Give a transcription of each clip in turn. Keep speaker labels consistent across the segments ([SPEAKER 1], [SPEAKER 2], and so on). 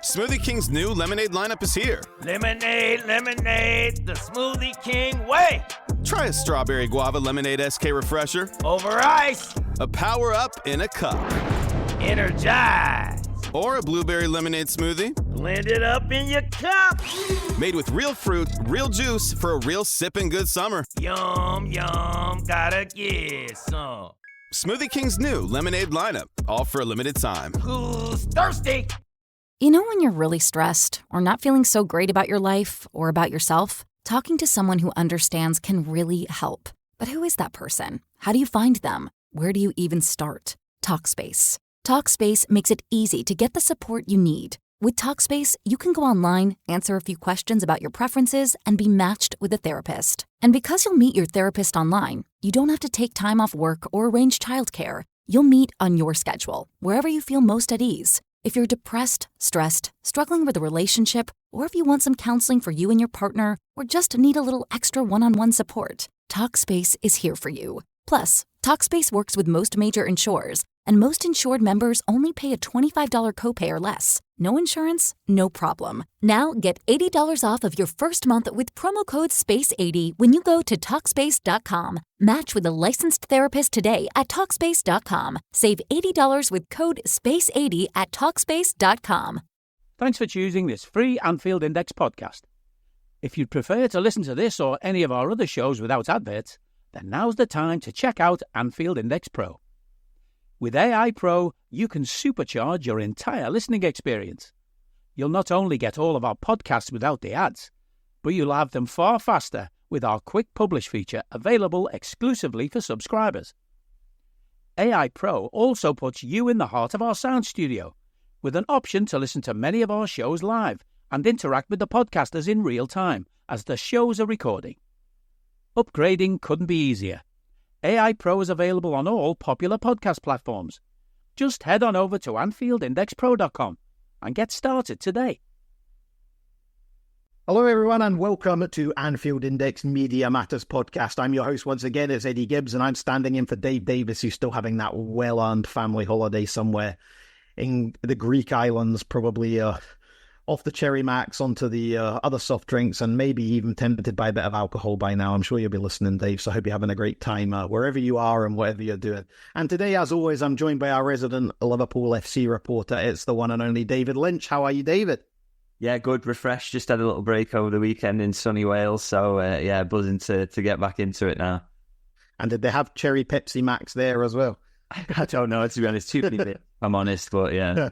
[SPEAKER 1] Smoothie King's new lemonade lineup is here.
[SPEAKER 2] Lemonade, lemonade, the Smoothie King way.
[SPEAKER 1] Try a strawberry guava lemonade SK refresher.
[SPEAKER 2] Over ice.
[SPEAKER 1] A power up in a cup.
[SPEAKER 2] Energize.
[SPEAKER 1] Or a blueberry lemonade smoothie.
[SPEAKER 2] Blend it up in your cup.
[SPEAKER 1] Made with real fruit, real juice for a real sipping good summer.
[SPEAKER 2] Yum, yum, gotta get some.
[SPEAKER 1] Smoothie King's new lemonade lineup, all for a limited time.
[SPEAKER 2] Who's thirsty?
[SPEAKER 3] You know when you're really stressed or not feeling so great about your life or about yourself? Talking to someone who understands can really help. But who is that person? How do you find them? Where do you even start? Talkspace. Talkspace makes it easy to get the support you need. With Talkspace, you can go online, answer a few questions about your preferences, and be matched with a therapist. And because you'll meet your therapist online, you don't have to take time off work or arrange childcare. You'll meet on your schedule, wherever you feel most at ease. If you're depressed, stressed, struggling with a relationship, or if you want some counseling for you and your partner, or just need a little extra one-on-one support, Talkspace is here for you. Plus, Talkspace works with most major insurers, and most insured members only pay a $25 copay or less. No insurance, no problem. Now get $80 off of your first month with promo code SPACE80 when you go to Talkspace.com. Match with a licensed therapist today at Talkspace.com. Save $80 with code SPACE80 at Talkspace.com.
[SPEAKER 4] Thanks for choosing this free Anfield Index podcast. If you'd prefer to listen to this or any of our other shows without adverts, then now's the time to check out Anfield Index Pro. With AI Pro, you can supercharge your entire listening experience. You'll not only get all of our podcasts without the ads, but you'll have them far faster with our Quick Publish feature available exclusively for subscribers. AI Pro also puts you in the heart of our sound studio, with an option to listen to many of our shows live and interact with the podcasters in real time as the shows are recording. Upgrading couldn't be easier. AI Pro is available on all popular podcast platforms. Just head on over to AnfieldIndexPro.com and get started today.
[SPEAKER 5] Hello everyone and welcome to Anfield Index Media Matters podcast. I'm your host once again, it's Eddie Gibbs, and I'm standing in for Dave Davis, who's still having that well-earned family holiday somewhere in the Greek islands, probably off the Cherry Max onto the other soft drinks, and maybe even tempted by a bit of alcohol by now. I'm sure you'll be listening, Dave, so I hope you're having a great time wherever you are and whatever you're doing. And today, as always, I'm joined by our resident Liverpool FC reporter. It's the one and only David Lynch. How are you, David?
[SPEAKER 6] Yeah, good, refreshed. Just had a little break over the weekend in sunny Wales, so yeah, buzzing to get back into it now.
[SPEAKER 5] And did they have Cherry Pepsi Max there as well?
[SPEAKER 6] I don't know, to be honest, too many bits, I'm honest, but yeah.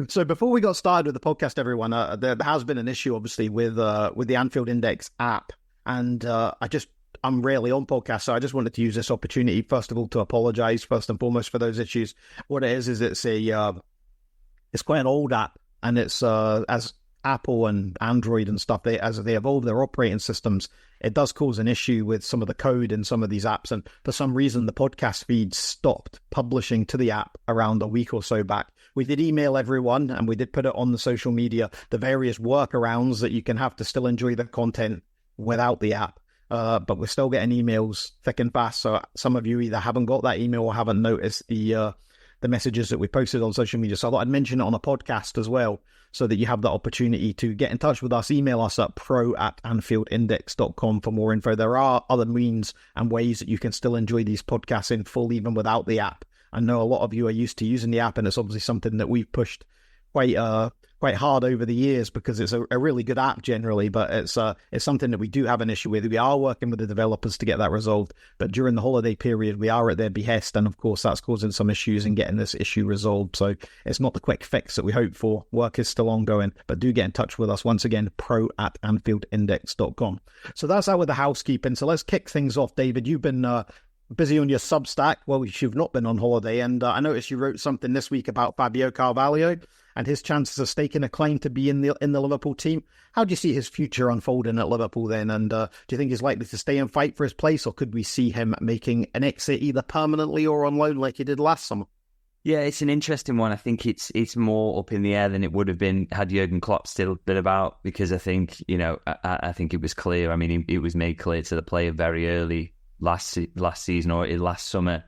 [SPEAKER 5] So before we got started with the podcast, everyone, there has been an issue, obviously, with the Anfield Index app, and I'm rarely on podcasts, so I just wanted to use this opportunity, first of all, to apologise first and foremost for those issues. What it is it's quite an old app, and it's as Apple and Android and stuff, as they evolve their operating systems, it does cause an issue with some of the code in some of these apps. And for some reason, the podcast feed stopped publishing to the app around a week or so back. We did email everyone, and we did put it on the social media, the various workarounds that you can have to still enjoy the content without the app. But we're still getting emails thick and fast. So some of you either haven't got that email or haven't noticed the messages that we posted on social media. So I thought I'd mention it on a podcast as well, so that you have the opportunity to get in touch with us. Email us at pro@anfieldindex.com for more info. There are other means and ways that you can still enjoy these podcasts in full, even without the app. I know a lot of you are used to using the app, and it's obviously something that we've pushed quite hard over the years, because it's a really good app generally, but it's something that we do have an issue with. We are working with the developers to get that resolved, but during the holiday period, we are at their behest, and of course that's causing some issues in getting this issue resolved. So it's not the quick fix that we hope for. Work is still ongoing, but do get in touch with us once again, pro@anfieldindex.com. So that's out with the housekeeping. So let's kick things off. David, you've been busy on your Substack. Well, you've not been on holiday, and I noticed you wrote something this week about Fabio Carvalho and his chances of staking a claim to be in the Liverpool team. How do you see his future unfolding at Liverpool then? And do you think he's likely to stay and fight for his place, or could we see him making an exit either permanently or on loan like he did last summer?
[SPEAKER 6] Yeah, it's an interesting one. I think it's more up in the air than it would have been had Jurgen Klopp still been about, because I think, I think it was clear. I mean, it was made clear to the player very early last season or last summer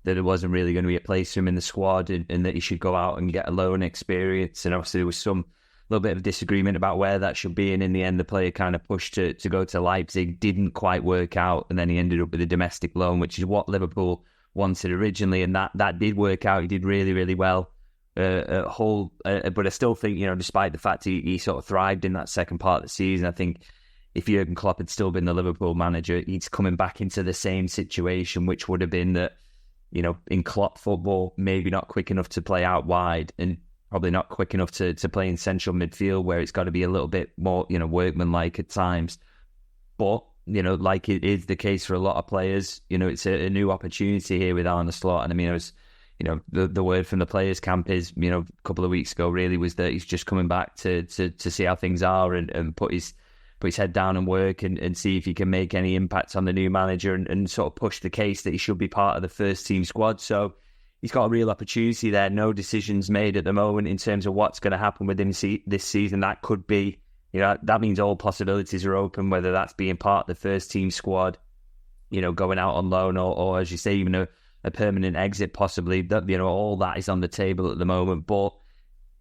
[SPEAKER 6] that it wasn't really going to be a place for him in the squad, and that he should go out and get a loan experience. And obviously there was some little bit of disagreement about where that should be, and in the end the player kind of pushed to go to Leipzig. Didn't quite work out, and then he ended up with a domestic loan, which is what Liverpool wanted originally, and that did work out. He did really, really well at Hull, but I still think, despite the fact he sort of thrived in that second part of the season, I think if Jurgen Klopp had still been the Liverpool manager, he's coming back into the same situation, which would have been that, in Klopp football, maybe not quick enough to play out wide, and probably not quick enough to play in central midfield, where it's got to be a little bit more, workmanlike at times. But, like it is the case for a lot of players, it's a new opportunity here with Arne Slot. And I mean, it was, the word from the players' camp is, a couple of weeks ago really was that he's just coming back to see how things are and put his head down and work and see if he can make any impact on the new manager and sort of push the case that he should be part of the first team squad. So he's got a real opportunity there. No decisions made at the moment in terms of what's going to happen with him this season. That could be, that means all possibilities are open, whether that's being part of the first team squad, going out on loan or as you say, even a permanent exit possibly. That, all that is on the table at the moment. But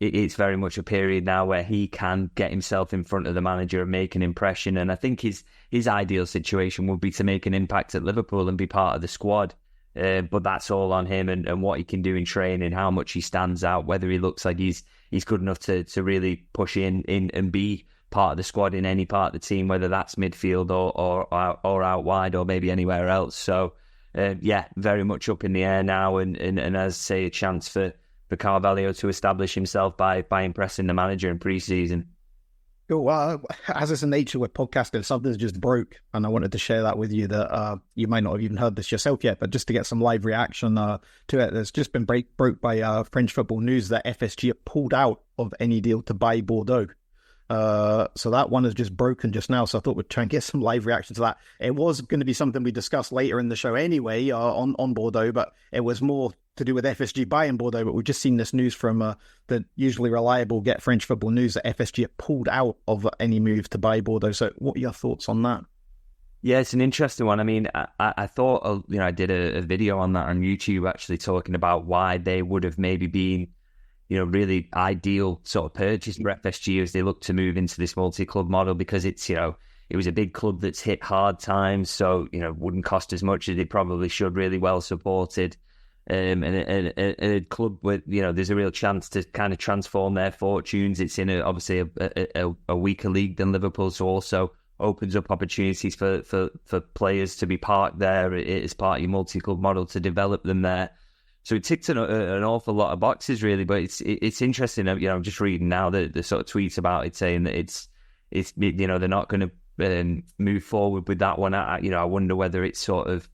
[SPEAKER 6] it's very much a period now where he can get himself in front of the manager and make an impression. And I think his ideal situation would be to make an impact at Liverpool and be part of the squad. But that's all on him and what he can do in training, how much he stands out, whether he looks like he's good enough to really push in and be part of the squad in any part of the team, whether that's midfield or out wide or maybe anywhere else. So, very much up in the air now. And as I say, a chance for Carvalho to establish himself by impressing the manager in pre-season.
[SPEAKER 5] Well, as it's a nature with podcasting, something's just broke, and I wanted to share that with you that you might not have even heard this yourself yet, but just to get some live reaction to it, there's just been broke by French Football News that FSG have pulled out of any deal to buy Bordeaux. So that one has just broken just now, so I thought we'd try and get some live reaction to that. It was going to be something we discussed later in the show anyway, on Bordeaux, but it was more to do with FSG buying Bordeaux. But we've just seen this news from the usually reliable Get French Football News that FSG have pulled out of any move to buy Bordeaux. So what are your thoughts on that?
[SPEAKER 6] Yeah, it's an interesting one. I mean, I thought, I did a video on that on YouTube actually talking about why they would have maybe been, really ideal sort of purchase for FSG as they look to move into this multi-club model, because it's, it was a big club that's hit hard times, so, wouldn't cost as much as it probably should, really well supported. And a club with, there's a real chance to kind of transform their fortunes. It's in obviously a weaker league than Liverpool, so also opens up opportunities for players to be parked there. It is part of your multi-club model to develop them there. So it ticked an awful lot of boxes, really. But it's interesting. I'm just reading now the sort of tweets about it saying that it's they're not going to move forward with that one. I wonder whether it's sort of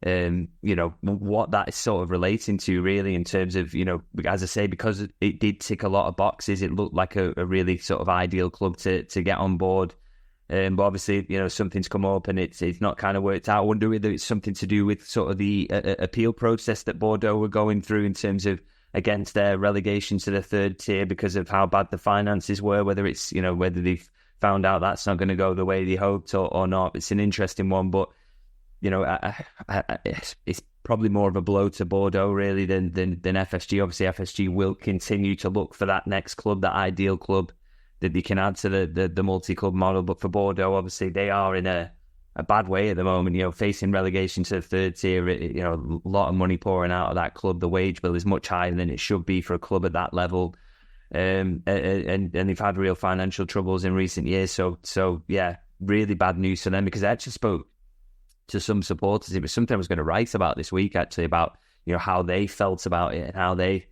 [SPEAKER 6] what that is sort of relating to, really, in terms of, as I say, because it did tick a lot of boxes, it looked like a really sort of ideal club to get on board. But obviously, something's come up and it's not kind of worked out. I wonder whether it's something to do with sort of the appeal process that Bordeaux were going through in terms of against their relegation to the third tier because of how bad the finances were, whether it's, whether they've found out that's not going to go the way they hoped or not. It's an interesting one, but it's probably more of a blow to Bordeaux really than FSG. Obviously, FSG will continue to look for that next club, that ideal club that they can add to the multi-club model. But for Bordeaux, obviously, they are in a bad way at the moment, facing relegation to the third tier, a lot of money pouring out of that club. The wage bill is much higher than it should be for a club at that level. And they've had real financial troubles in recent years. So yeah, really bad news for them, because I actually spoke to some supporters. It was something I was going to write about this week, actually, about how they felt about it and how they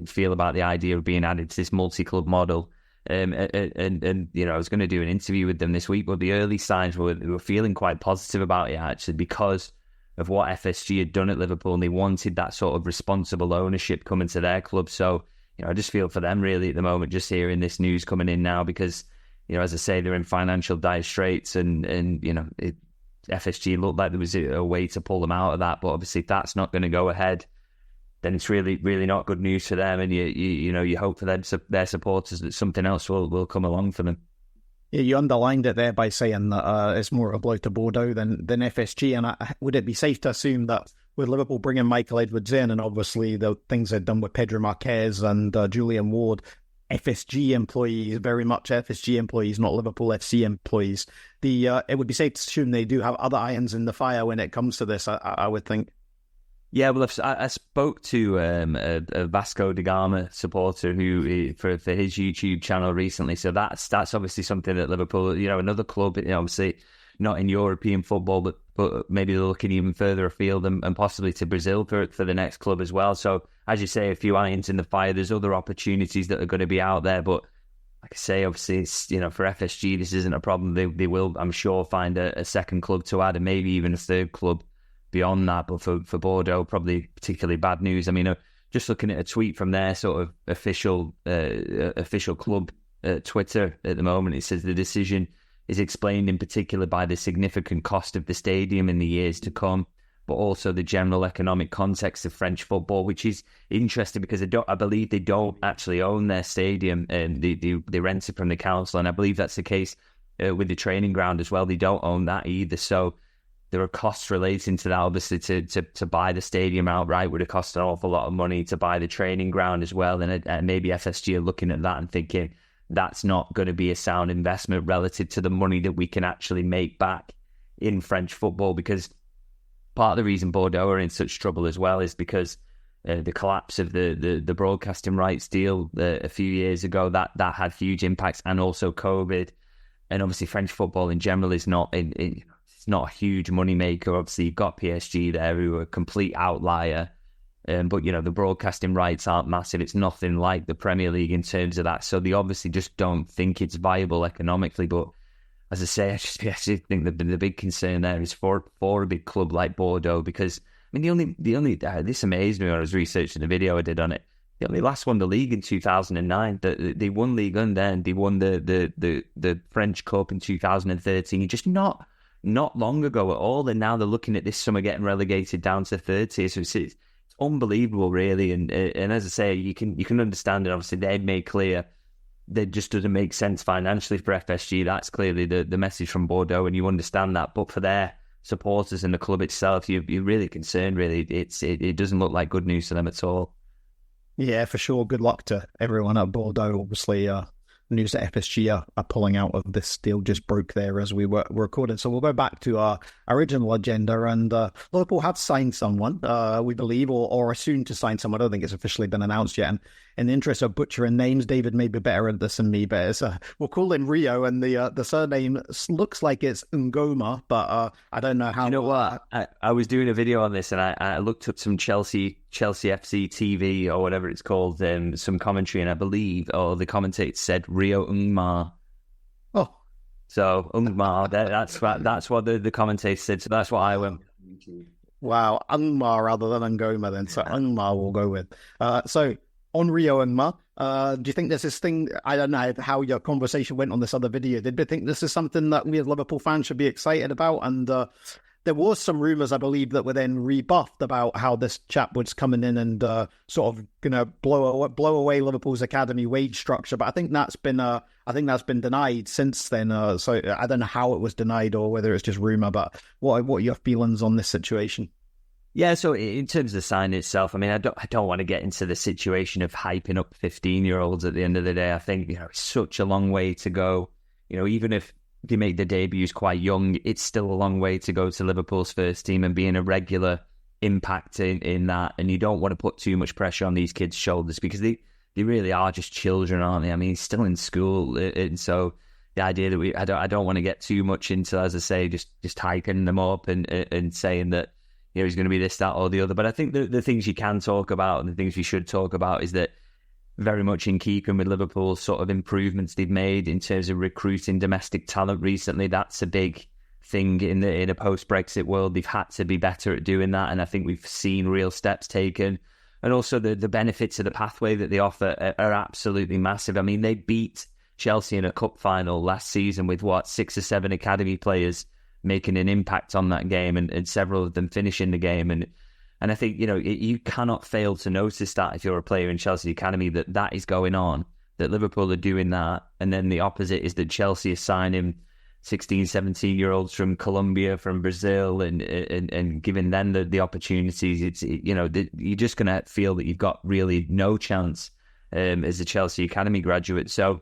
[SPEAKER 6] feel about the idea of being added to this multi-club model. And I was going to do an interview with them this week, but the early signs were they were feeling quite positive about it, actually, because of what FSG had done at Liverpool, and they wanted that sort of responsible ownership coming to their club. So I just feel for them really at the moment, just hearing this news coming in now, because as I say, they're in financial dire straits, and FSG looked like there was a way to pull them out of that. But obviously, if that's not going to go ahead, then it's really, really not good news for them. And you hope for them, their supporters, that something else will come along for them.
[SPEAKER 5] Yeah, you underlined it there by saying that it's more of a blow to Bordeaux than FSG. And would it be safe to assume that with Liverpool bringing Michael Edwards in, and obviously the things they've done with Pedro Marquez and Julian Ward, FSG employees, very much FSG employees, not Liverpool FC employees, it would be safe to assume they do have other irons in the fire when it comes to this, I would think.
[SPEAKER 6] Yeah, well, I spoke to a Vasco da Gama supporter who for his YouTube channel recently. So that's obviously something that Liverpool, another club, obviously not in European football, but maybe they're looking even further afield and possibly to Brazil for the next club as well. So as you say, a few irons in the fire. There's other opportunities that are going to be out there, but like I say, obviously, it's, for FSG, this isn't a problem. They will, I'm sure, find a second club to add, and maybe even a third club beyond that. But for Bordeaux, probably particularly bad news. I mean, just looking at a tweet from their sort of official club Twitter at the moment, it says the decision is explained in particular by the significant cost of the stadium in the years to come, but also the general economic context of French football, which is interesting because I believe they don't actually own their stadium, and they rent it from the council, and I believe that's the case with the training ground as well. They don't own that either, so there are costs relating to that. Obviously, to buy the stadium outright would have cost an awful lot of money. To buy the training ground as well, and maybe FSG are looking at that and thinking that's not going to be a sound investment relative to the money that we can actually make back in French football. Because part of the reason Bordeaux are in such trouble as well is because the collapse of the broadcasting rights deal a few years ago, that had huge impacts, and also COVID. And obviously French football in general is not it's not a huge money maker. Obviously you've got PSG there, who are a complete outlier. But, the broadcasting rights aren't massive. It's nothing like the Premier League in terms of that. So they obviously just don't think it's viable economically. But as I say, I just think that the big concern there is for a big club like Bordeaux, because, I mean, the only this amazed me when I was researching the video I did on it. They only last won the league in 2009. They won Ligue 1 then. They won the French Cup in 2013. Just not long ago at all. And now they're looking at this summer getting relegated down to third tier. So it's unbelievable, really. And as I say, you can understand it. Obviously, they've made clear that just doesn't make sense financially for FSG. That's clearly the message from Bordeaux, and you understand that. But for their supporters and the club itself, you're really concerned. Really, it doesn't look like good news to them at all.
[SPEAKER 5] Yeah, for sure. Good luck to everyone at Bordeaux. Obviously, news that FSG are pulling out of this deal just broke there as we were recording. So we'll go back to our original agenda, and Liverpool have signed someone, we believe, or are soon to sign someone. I don't think it's officially been announced yet. And in the interest of butchering names, David may be better at this than me, but we'll call him Rio, and the surname looks like it's Ngoma, but I don't know how.
[SPEAKER 6] You know what? I was doing a video on this, and I looked up some Chelsea FC TV or whatever it's called, some commentary, and I believe, the commentator said Rio Ngumoha.
[SPEAKER 5] Oh,
[SPEAKER 6] so Ngumoha. That's what the commentator said. So that's what I went.
[SPEAKER 5] Wow, Ngumoha rather than Ngoma then. So Ngumoha we'll go with. So on Rio Ngumoha, do you think there's this thing? I don't know how your conversation went on this other video. Did you think this is something that we as Liverpool fans should be excited about? And there was some rumours, I believe, that were then rebuffed about how this chap was coming in and sort of going to blow away Liverpool's academy wage structure. But I think that's been denied since then. So I don't know how it was denied or whether it's just rumour. But what are your feelings on this situation?
[SPEAKER 6] Yeah, so in terms of the sign itself, I mean, I don't want to get into the situation of hyping up 15-year-olds at the end of the day. I think, it's such a long way to go. Even if they make their debuts quite young, it's still a long way to go to Liverpool's first team and being a regular impact in that. And you don't want to put too much pressure on these kids' shoulders because they really are just children, aren't they? I mean, he's still in school. And so the idea that I don't want to get too much into, as I say, just hyping them up and saying that, he's going to be this, that, or the other. But I think the things you can talk about and the things we should talk about is that very much in keeping with Liverpool's sort of improvements they've made in terms of recruiting domestic talent recently. That's a big thing in a post-Brexit world. They've had to be better at doing that, and I think we've seen real steps taken. And also the benefits of the pathway that they offer are absolutely massive. I mean, they beat Chelsea in a cup final last season with 6 or 7 academy players making an impact on that game, and several of them finishing the game. And I think, you cannot fail to notice that if you're a player in Chelsea Academy, that is going on, that Liverpool are doing that, and then the opposite is that Chelsea are signing 16, 17-year-olds from Colombia, from Brazil, and giving them the opportunities. It's, you're just going to feel that you've got really no chance as a Chelsea Academy graduate. So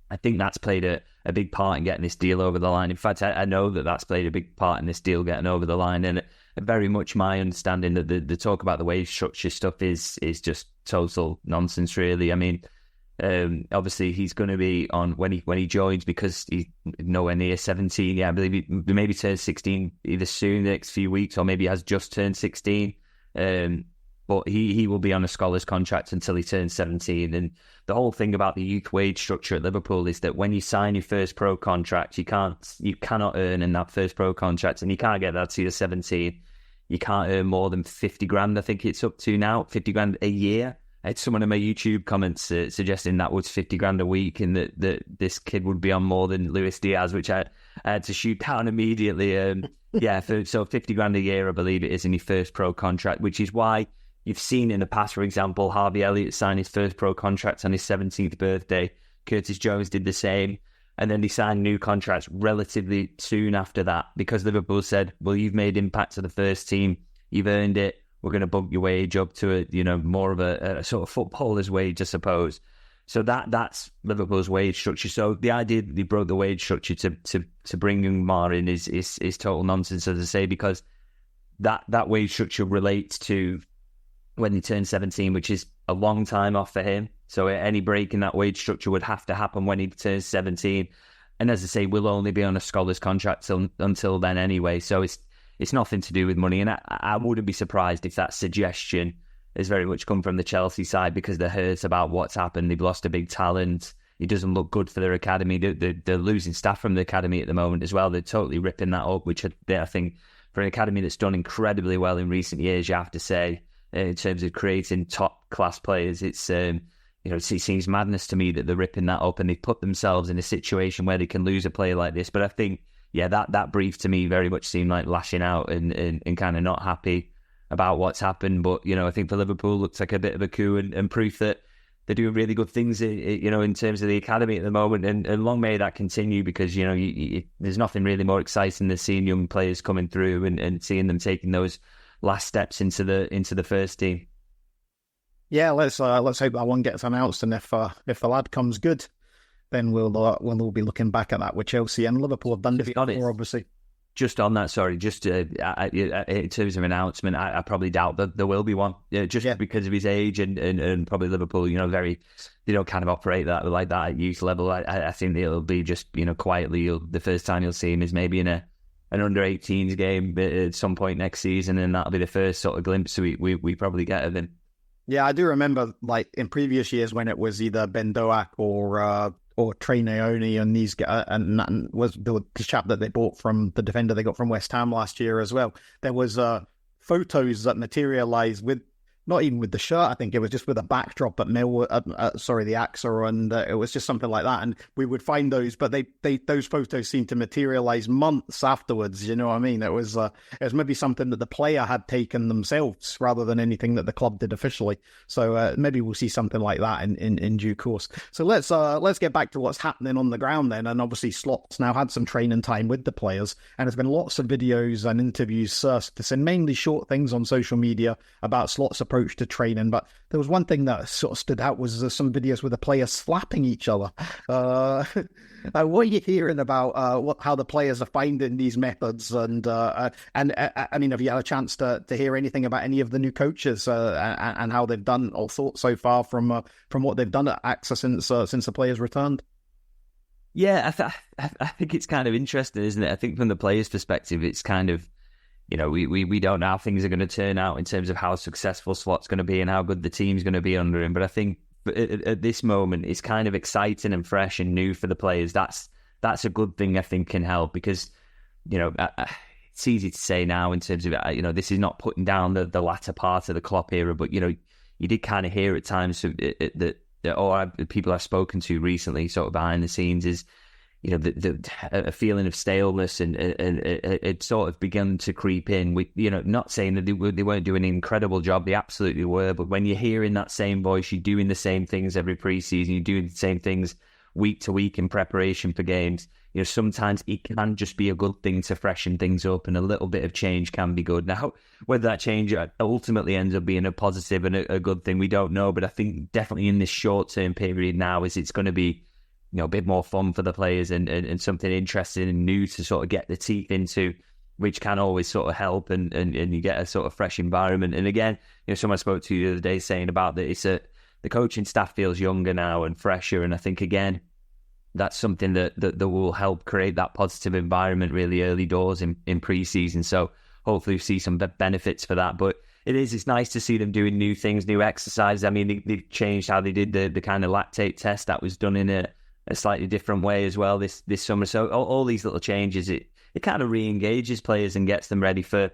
[SPEAKER 6] I think that's played a big part in getting this deal over the line. In fact, I know that's played a big part in this deal getting over the line, and very much my understanding that the talk about the wage structure stuff is just total nonsense, really. I mean, obviously he's going to be on when he joins, because he's nowhere near 17. Yeah, I believe he maybe turns 16 either soon, the next few weeks, or maybe he has just turned 16. But he will be on a scholar's contract until he turns 17. And the whole thing about the youth wage structure at Liverpool is that when you sign your first pro contract, you cannot earn in that first pro contract, and you can't get that till you're 17. You can't earn more than 50 grand. I think it's up to now 50 grand a year. I had someone in my YouTube comments suggesting that was 50 grand a week, and that this kid would be on more than Luis Diaz, which I had to shoot down immediately. So 50 grand a year, I believe it is, in your first pro contract, which is why you've seen in the past, for example, Harvey Elliott signed his first pro contract on his 17th birthday. Curtis Jones did the same. And then they signed new contracts relatively soon after that, because Liverpool said, well, you've made impact to the first team. You've earned it. We're going to bump your wage up to more of a sort of footballer's wage, I suppose. So that's Liverpool's wage structure. So the idea that they broke the wage structure to bring Ngumoha in is total nonsense, as I say, because that wage structure relates to when he turns 17, which is a long time off for him. So any break in that wage structure would have to happen when he turns 17. And as I say, we'll only be on a scholar's contract until then anyway. So it's nothing to do with money. And I wouldn't be surprised if that suggestion has very much come from the Chelsea side, because they're hurt about what's happened. They've lost a big talent. It doesn't look good for their academy. They're losing staff from the academy at the moment as well. They're totally ripping that up, which I think for an academy that's done incredibly well in recent years, you have to say, in terms of creating top class players, it seems madness to me that they're ripping that up, and they've put themselves in a situation where they can lose a player like this. But I think, that brief to me very much seemed like lashing out and kind of not happy about what's happened. But, I think for Liverpool, looks like a bit of a coup and proof that they're doing really good things, in terms of the academy at the moment. And long may that continue, because, there's nothing really more exciting than seeing young players coming through and seeing them taking those last steps into the first team.
[SPEAKER 5] Yeah, let's hope that one gets announced, and if the lad comes good, then we'll all be looking back at that with Chelsea. And Liverpool have done it before, obviously.
[SPEAKER 6] Just on that, sorry, in terms of announcement, I probably doubt that there will be one, because of his age and probably Liverpool, they don't kind of operate that like that at youth level. I think it'll be just, quietly. The first time you'll see him is maybe in an under-18s game at some point next season, and that'll be the first sort of glimpse we probably get of him.
[SPEAKER 5] Yeah, I do remember, like, in previous years when it was either Ben Doak or Trey Naoni, and these and was the chap that they bought from the defender they got from West Ham last year as well. There was photos that materialised with, not even with the shirt, I think it was just with a backdrop at the AXA, and it was just something like that. And we would find those, but those photos seemed to materialise months afterwards. You know what I mean? It was maybe something that the player had taken themselves rather than anything that the club did officially. So maybe we'll see something like that in due course. So let's get back to what's happening on the ground then. And obviously Slot's now had some training time with the players, and there's been lots of videos and interviews surfaced, and mainly short things on social media about Slot's approach to training. But there was one thing that sort of stood out, was some videos with the players slapping each other. What are you hearing about how the players are finding these methods? And I mean, have you had a chance to hear anything about any of the new coaches and how they've done or thought so far from what they've done at AXA since the players returned?
[SPEAKER 6] Yeah, I think it's kind of interesting, isn't it? I think from the players' perspective, it's kind of, we don't know how things are going to turn out in terms of how successful Slot's going to be and how good the team's going to be under him. But I think at this moment, it's kind of exciting and fresh and new for the players. That's a good thing, I think, can help, because, it's easy to say now in terms of, this is not putting down the latter part of the Klopp era, but, you did kind of hear at times that people I've spoken to recently, sort of behind the scenes, is, a feeling of staleness and it sort of begun to creep in. We, not saying that they weren't doing an incredible job, they absolutely were. But when you're hearing that same voice, you're doing the same things every pre-season, you're doing the same things week to week in preparation for games. Sometimes it can just be a good thing to freshen things up, and a little bit of change can be good. Now, whether that change ultimately ends up being a positive and a good thing, we don't know. But I think definitely in this short-term period now, it's going to be a bit more fun for the players and something interesting and new to sort of get the teeth into, which can always sort of help and you get a sort of fresh environment. And again, someone I spoke to the other day saying about that the coaching staff feels younger now and fresher. And I think, again, that's something that will help create that positive environment really early doors in pre-season. So hopefully we see some benefits for that. But it's nice to see them doing new things, new exercises. I mean, they've changed how they did the kind of lactate test that was done in a slightly different way as well this summer. So all these little changes, it kind of re-engages players and gets them ready to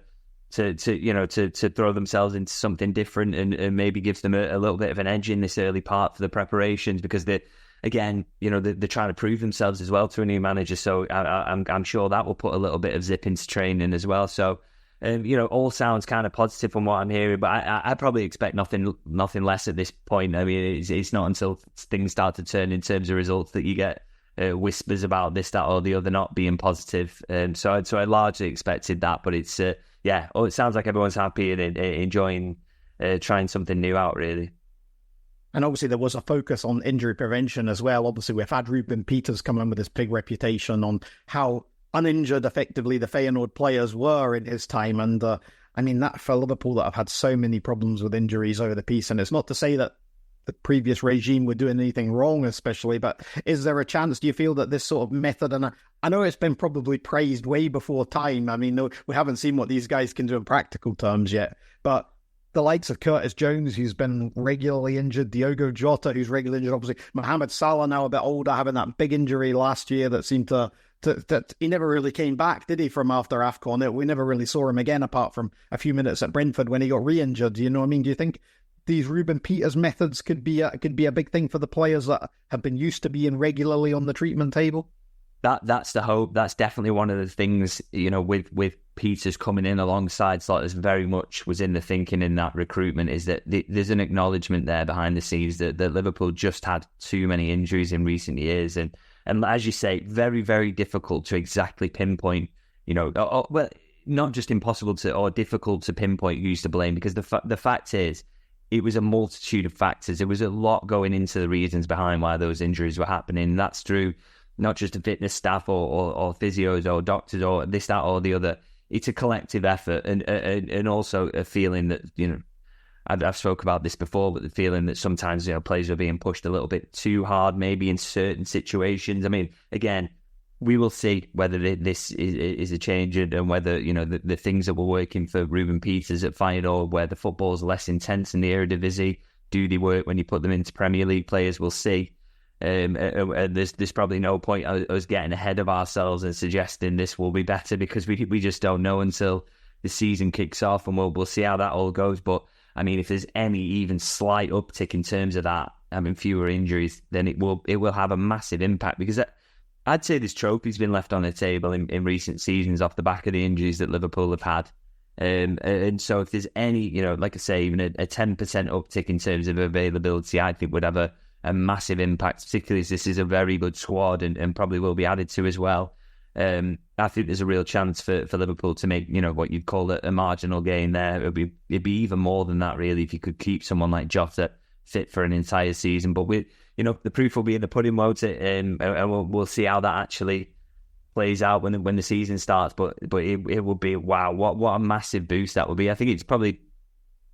[SPEAKER 6] throw themselves into something different and maybe gives them a little bit of an edge in this early part for the preparations, because they're trying to prove themselves as well to a new manager. So I'm sure that will put a little bit of zip into training as well. So all sounds kind of positive from what I'm hearing, but I probably expect nothing less at this point. I mean, it's not until things start to turn in terms of results that you get whispers about this, that, or the other not being positive. So I largely expected that, but it's it sounds like everyone's happy and enjoying trying something new out, really.
[SPEAKER 5] And obviously there was a focus on injury prevention as well. Obviously we've had Ruben Peters come in with this big reputation on how uninjured effectively the Feyenoord players were in his time. And that for Liverpool that have had so many problems with injuries over the piece. And it's not to say that the previous regime were doing anything wrong especially, but is there a chance, do you feel that this sort of method, and I know it's been probably praised way before time. I mean, we haven't seen what these guys can do in practical terms yet, but the likes of Curtis Jones, who's been regularly injured, Diogo Jota, who's regularly injured, obviously Mohamed Salah now a bit older, having that big injury last year that seemed that he never really came back, did he, from after AFCON? We never really saw him again, apart from a few minutes at Brentford when he got re-injured. You know what I mean? Do you think these Ruben Peters methods could be a big thing for the players that have been used to being regularly on the treatment table?
[SPEAKER 6] That's the hope. That's definitely one of the things, with Peters coming in alongside Slaughter's very much was in the thinking in that recruitment, is that there's an acknowledgement there behind the scenes that Liverpool just had too many injuries in recent years. And as you say, very, very difficult to exactly pinpoint, well, not just impossible to, or difficult to pinpoint who's to blame, because the fact is, it was a multitude of factors. There was a lot going into the reasons behind why those injuries were happening. That's through not just the fitness staff or physios or doctors or this, that, or the other. It's a collective effort and also a feeling that, I've spoke about this before, but the feeling that sometimes, players are being pushed a little bit too hard, maybe in certain situations. I mean, again, we will see whether this is a change and whether, the things that were working for Ruben Peters at Feyenoord, where the football's less intense in the Eredivisie, do they work when you put them into Premier League players? We'll see. And there's probably no point us getting ahead of ourselves and suggesting this will be better, because we just don't know until the season kicks off, and we'll see how that all goes. But I mean, if there's any even slight uptick in terms of that, fewer injuries, then it will have a massive impact, because I'd say this trophy's been left on the table in recent seasons off the back of the injuries that Liverpool have had. And so if there's any, like I say, even a 10% uptick in terms of availability, I think would have a massive impact, particularly as this is a very good squad and probably will be added to as well. I think there's a real chance for Liverpool to make, what you'd call a marginal gain there. It'd be even more than that, really, if you could keep someone like Jota fit for an entire season. But the proof will be in the pudding, won't it? And we'll see how that actually plays out when the season starts. But it will be, wow, what a massive boost that will be. I think it's probably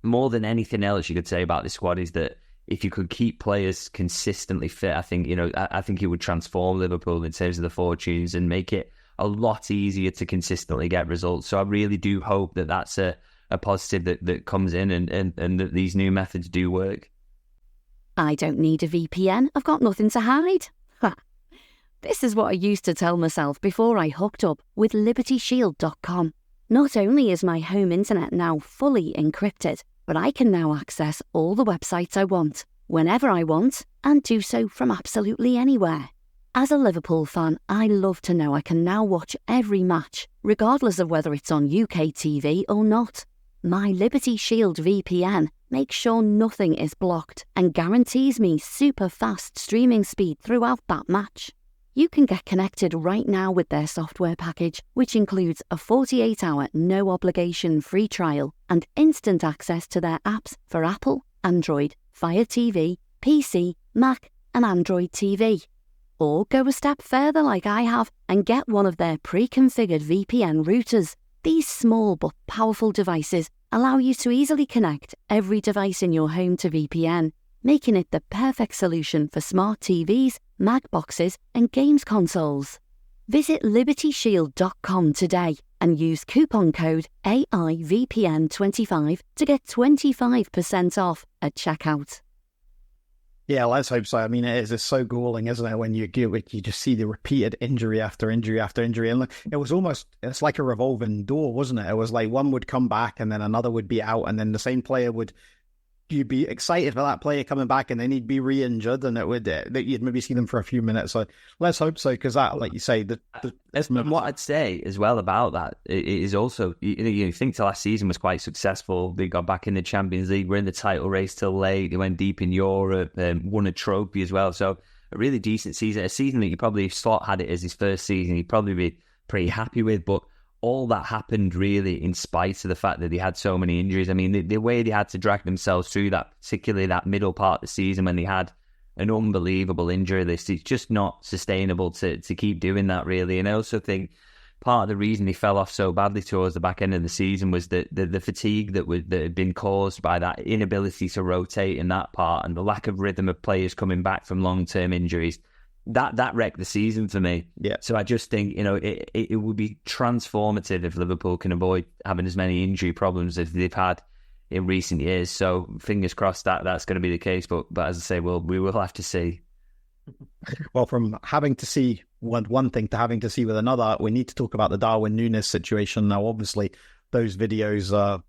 [SPEAKER 6] more than anything else you could say about this squad is that if you could keep players consistently fit, I think it would transform Liverpool in terms of the fortunes and make it a lot easier to consistently get results. So I really do hope that that's a positive that comes in and that these new methods do work.
[SPEAKER 7] I don't need a VPN. I've got nothing to hide. This is what I used to tell myself before I hooked up with LibertyShield.com. Not only is my home internet now fully encrypted, but I can now access all the websites I want, whenever I want, and do so from absolutely anywhere. As a Liverpool fan, I love to know I can now watch every match, regardless of whether it's on UK TV or not. My Liberty Shield VPN makes sure nothing is blocked and guarantees me super fast streaming speed throughout that match. You can get connected right now with their software package, which includes a 48-hour no-obligation free trial and instant access to their apps for Apple, Android, Fire TV, PC, Mac and Android TV. Or go a step further like I have and get one of their pre-configured VPN routers. These small but powerful devices allow you to easily connect every device in your home to VPN, making it the perfect solution for smart TVs, Mac boxes and games consoles. Visit libertyshield.com today and use coupon code AIVPN25 to get 25% off at checkout.
[SPEAKER 5] Yeah, let's hope so. I mean, it's so galling, isn't it, when you just see the repeated injury after injury after injury. And it's like a revolving door, wasn't it? It was like one would come back and then another would be out and then the same player you'd be excited for that player coming back and then he'd be re-injured and you'd maybe see them for a few minutes. So let's hope so, because that, like you say,
[SPEAKER 6] what I'd say as well about that is also, you think the last season was quite successful. They got back in the Champions League, were in the title race till late. They went deep in Europe, won a trophy as well. So a really decent season, a season that you probably, if Slot had it as his first season, he'd probably be pretty happy with. But all that happened really in spite of the fact that they had so many injuries. I mean, the way they had to drag themselves through that, particularly that middle part of the season when they had an unbelievable injury list, it's just not sustainable to keep doing that, really. And I also think part of the reason they fell off so badly towards the back end of the season was that the fatigue that had been caused by that inability to rotate in that part and the lack of rhythm of players coming back from long-term injuries. That wrecked the season for me.
[SPEAKER 5] Yeah.
[SPEAKER 6] So I just think, it would be transformative if Liverpool can avoid having as many injury problems as they've had in recent years. So fingers crossed that's going to be the case. But as I say, we will have to see.
[SPEAKER 5] Well, from having to see one thing to having to see with another, we need to talk about the Darwin Núñez situation. Now, obviously, those videos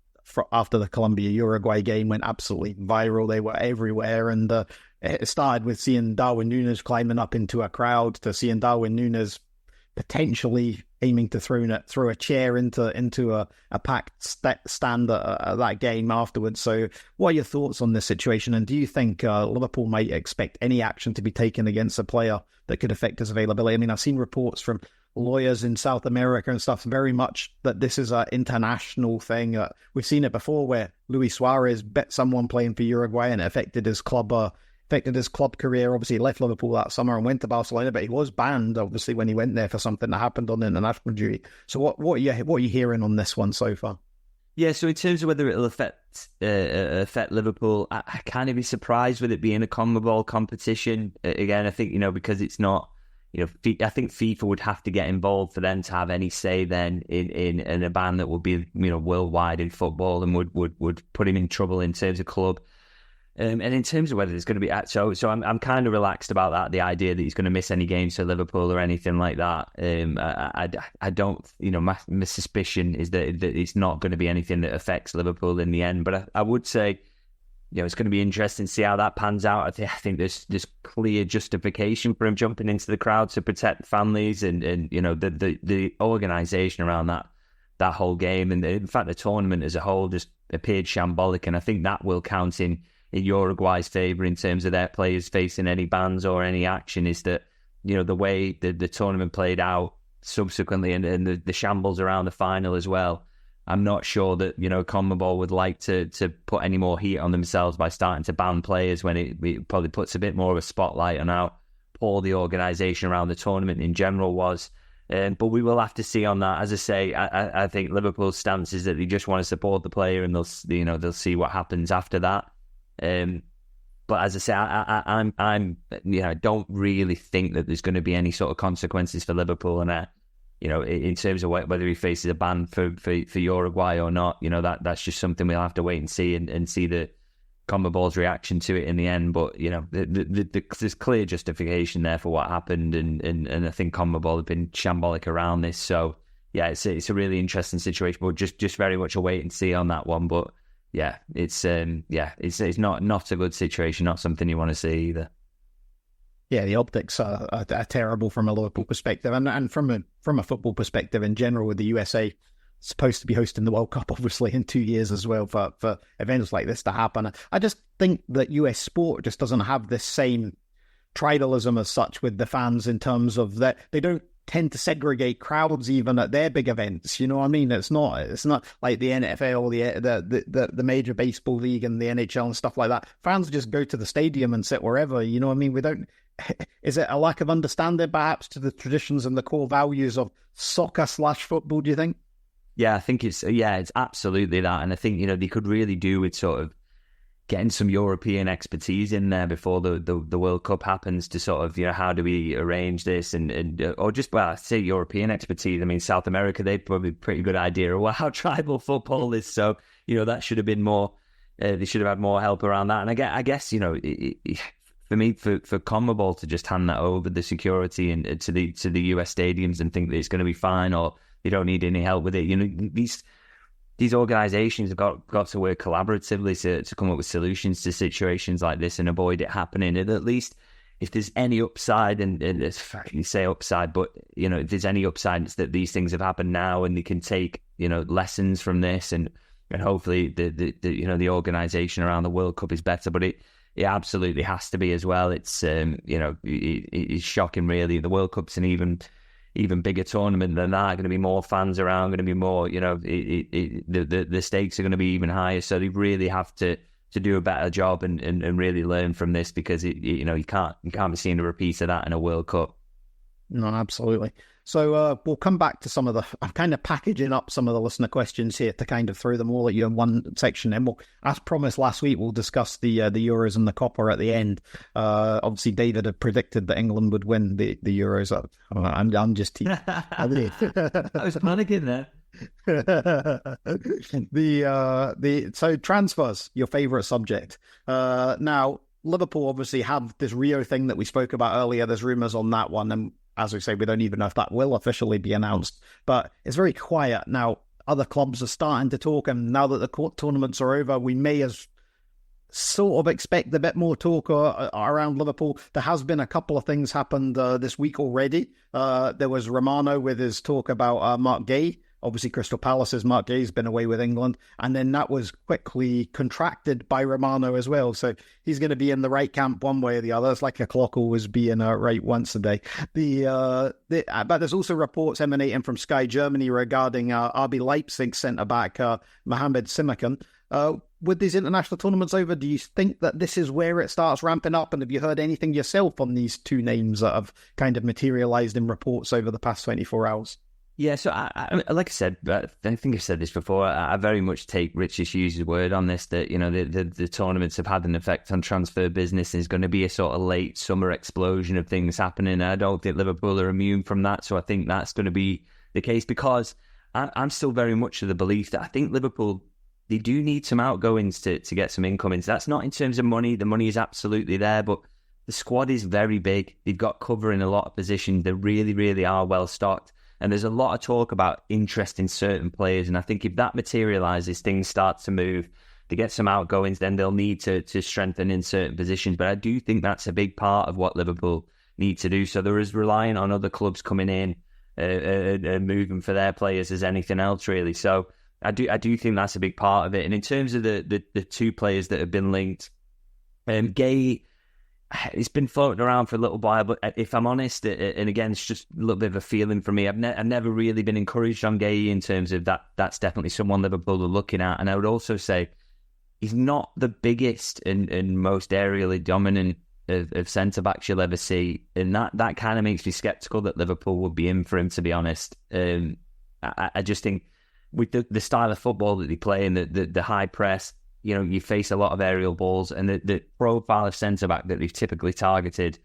[SPEAKER 5] after the Colombia-Uruguay game went absolutely viral. They were everywhere, and it started with seeing Darwin Núñez climbing up into a crowd to seeing Darwin Núñez potentially aiming to throw a chair into a packed stand at that game afterwards. So what are your thoughts on this situation? And do you think Liverpool might expect any action to be taken against a player that could affect his availability? I mean, I've seen reports from lawyers in South America and stuff very much that this is an international thing. We've seen it before where Luis Suarez bet someone playing for Uruguay and it affected his club career. Obviously, he left Liverpool that summer and went to Barcelona, but he was banned, obviously, when he went there for something that happened on international duty. So what are you hearing on this one so far?
[SPEAKER 6] Yeah, so in terms of whether it'll affect Liverpool, I kind of be surprised with it being a CONMEBOL competition. Again, I think, because it's not, I think FIFA would have to get involved for them to have any say then in a ban that would be, worldwide in football and would put him in trouble in terms of club. And in terms of whether there's going to be so I'm kind of relaxed about that. The idea that he's going to miss any games for Liverpool or anything like that. I don't. My suspicion is that it's not going to be anything that affects Liverpool in the end. But I would say, it's going to be interesting to see how that pans out. I think there's clear justification for him jumping into the crowd to protect families and the organisation around that whole game, and in fact the tournament as a whole just appeared shambolic. And I think that will count in Uruguay's favour in terms of their players facing any bans or any action, is that, the way the tournament played out subsequently and the shambles around the final as well. I'm not sure that, CONMEBOL would like to put any more heat on themselves by starting to ban players when it probably puts a bit more of a spotlight on how poor the organisation around the tournament in general was. But we will have to see on that. As I say, I think Liverpool's stance is that they just want to support the player and they'll see what happens after that. But as I say, I don't really think that there's going to be any sort of consequences for Liverpool, and in terms of whether he faces a ban for Uruguay or not, that's just something we'll have to wait and see and see the CONMEBOL's reaction to it in the end. But there's clear justification there for what happened, and I think CONMEBOL have been shambolic around this. So yeah, it's a really interesting situation, but just very much a wait and see on that one. But yeah, it's not a good situation, not something you want to see either.
[SPEAKER 5] Yeah, the optics are terrible from a Liverpool perspective, and from a football perspective in general. With the USA supposed to be hosting the World Cup, obviously in 2 years as well, for events like this to happen. I just think that US sport just doesn't have this same tribalism as such with the fans, in terms of that they don't tend to segregate crowds even at their big events. You know what I mean? It's not like the NFL, the major baseball league and the NHL and stuff like that. Fans just go to the stadium and sit wherever. You know what I mean? We don't. Is it a lack of understanding perhaps to the traditions and the core values of soccer/football, do you think?
[SPEAKER 6] Yeah, I think it's absolutely that. And I think, they could really do with sort of getting some European expertise in there before the World Cup happens, to sort of, how do we arrange this, or just, well, I say European expertise. I mean, South America, they've probably a pretty good idea of how tribal football is. So, that should have been more, they should have had more help around that. And I guess, for me, for CONMEBOL to just hand that over, the security and to the US stadiums, and think that it's going to be fine, or they don't need any help with it. These organisations have got to work collaboratively to come up with solutions to situations like this and avoid it happening. And at least if there's any upside, and you say upside, but if there's any upside, it's that these things have happened now, and they can take lessons from this, and hopefully the organisation around the World Cup is better. But it absolutely has to be as well. It's it's shocking, really. The World Cup's an even bigger tournament than that. Going to be more fans around, going to be more, the stakes are going to be even higher. So they really have to do a better job and really learn from this, because you can't be seeing a repeat of that in a World Cup.
[SPEAKER 5] No, absolutely. So we'll come back to I'm kind of packaging up some of the listener questions here to kind of throw them all at you in one section. And as promised last week, we'll discuss the Euros and the Copper at the end. Obviously, David had predicted that England would win the Euros. I'm just teasing.
[SPEAKER 6] I was panicking there.
[SPEAKER 5] So transfers, your favourite subject. Now, Liverpool obviously have this Rio thing that we spoke about earlier. There's rumours on that one, and as we say, we don't even know if that will officially be announced. But it's very quiet now. Other clubs are starting to talk, and now that the tournaments are over, we may as sort of expect a bit more talk around Liverpool. There has been a couple of things happened this week already. There was Romano with his talk about Mark Guéhi. Obviously, Crystal Palace's Mark Guéhi's been away with England, and then that was quickly contracted by Romano as well. So he's going to be in the right camp one way or the other. It's like a clock always being right once a day. But there's also reports emanating from Sky Germany regarding RB Leipzig centre-back Mohamed Simakan. With these international tournaments over, do you think that this is where it starts ramping up? And have you heard anything yourself on these two names that have kind of materialised in reports over the past 24 hours?
[SPEAKER 6] Yeah, so I like I said, I think I've said this before, I very much take Richard Hughes' word on this, that, the tournaments have had an effect on transfer business. There's going to be a sort of late summer explosion of things happening. I don't think Liverpool are immune from that, so I think that's going to be the case, because I'm still very much of the belief that I think Liverpool, they do need some outgoings to get some incomings. That's not in terms of money. The money is absolutely there, but the squad is very big. They've got cover in a lot of positions. They really, really are well stocked. And there's a lot of talk about interest in certain players. And I think if that materialises, things start to move, to get some outgoings, then they'll need to strengthen in certain positions. But I do think that's a big part of what Liverpool need to do. So they're as reliant on other clubs coming in and moving for their players as anything else, really. So I do think that's a big part of it. And in terms of the two players that have been linked, Guéhi, it's been floating around for a little while, but if I'm honest, and again, it's just a little bit of a feeling for me, I've never really been encouraged on Guéhi in terms of that. That's definitely someone Liverpool are looking at. And I would also say he's not the biggest and most aerially dominant of centre-backs you'll ever see. And that kind of makes me sceptical that Liverpool would be in for him, to be honest. I just think with the style of football that they play and the high press, you face a lot of aerial balls, and the profile of centre-back that they've typically targeted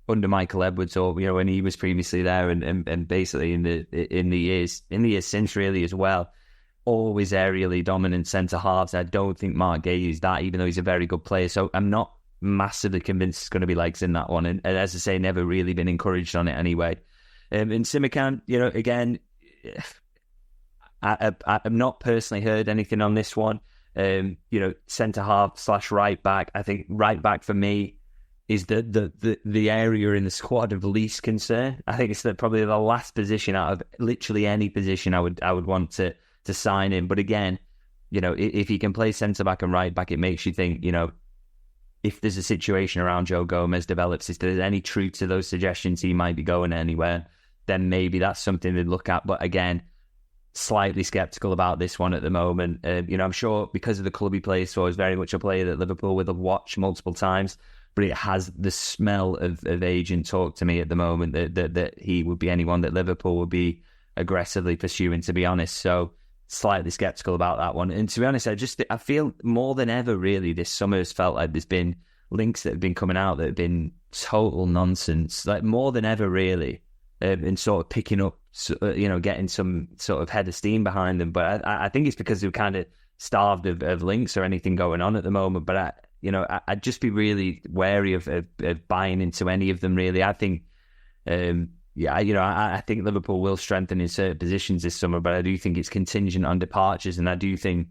[SPEAKER 6] under Michael Edwards, or when he was previously there, and basically in the years since, really, as well, always aerially dominant centre-halves. I don't think Mark Guéhi is that, even though he's a very good player. So I'm not massively convinced it's going to be legs in that one. And as I say, never really been encouraged on it anyway. And Simakan, again, I've not personally heard anything on this one. Centre half / right back. I think right back for me, is the area in the squad of least concern. I think it's probably the last position out of literally any position I would want to sign in. But again, if he can play centre back and right back, it makes you think, if there's a situation around Joe Gomez develops, if there's any truth to those suggestions he might be going anywhere, then maybe that's something to look at. But again, slightly sceptical about this one at the moment. I'm sure because of the club he plays for, is very much a player that Liverpool will have watched multiple times, but it has the smell of agent talk to me at the moment that he would be anyone that Liverpool would be aggressively pursuing, to be honest. So slightly sceptical about that one. And to be honest, I feel more than ever, really, this summer has felt like there's been links that have been coming out that have been total nonsense, like more than ever, really, and sort of picking up, getting some sort of head of steam behind them. But I think it's because we're kind of starved of links or anything going on at the moment. But I'd just be really wary of buying into any of them, really. I think, I think Liverpool will strengthen in certain positions this summer, but I do think it's contingent on departures, and I do think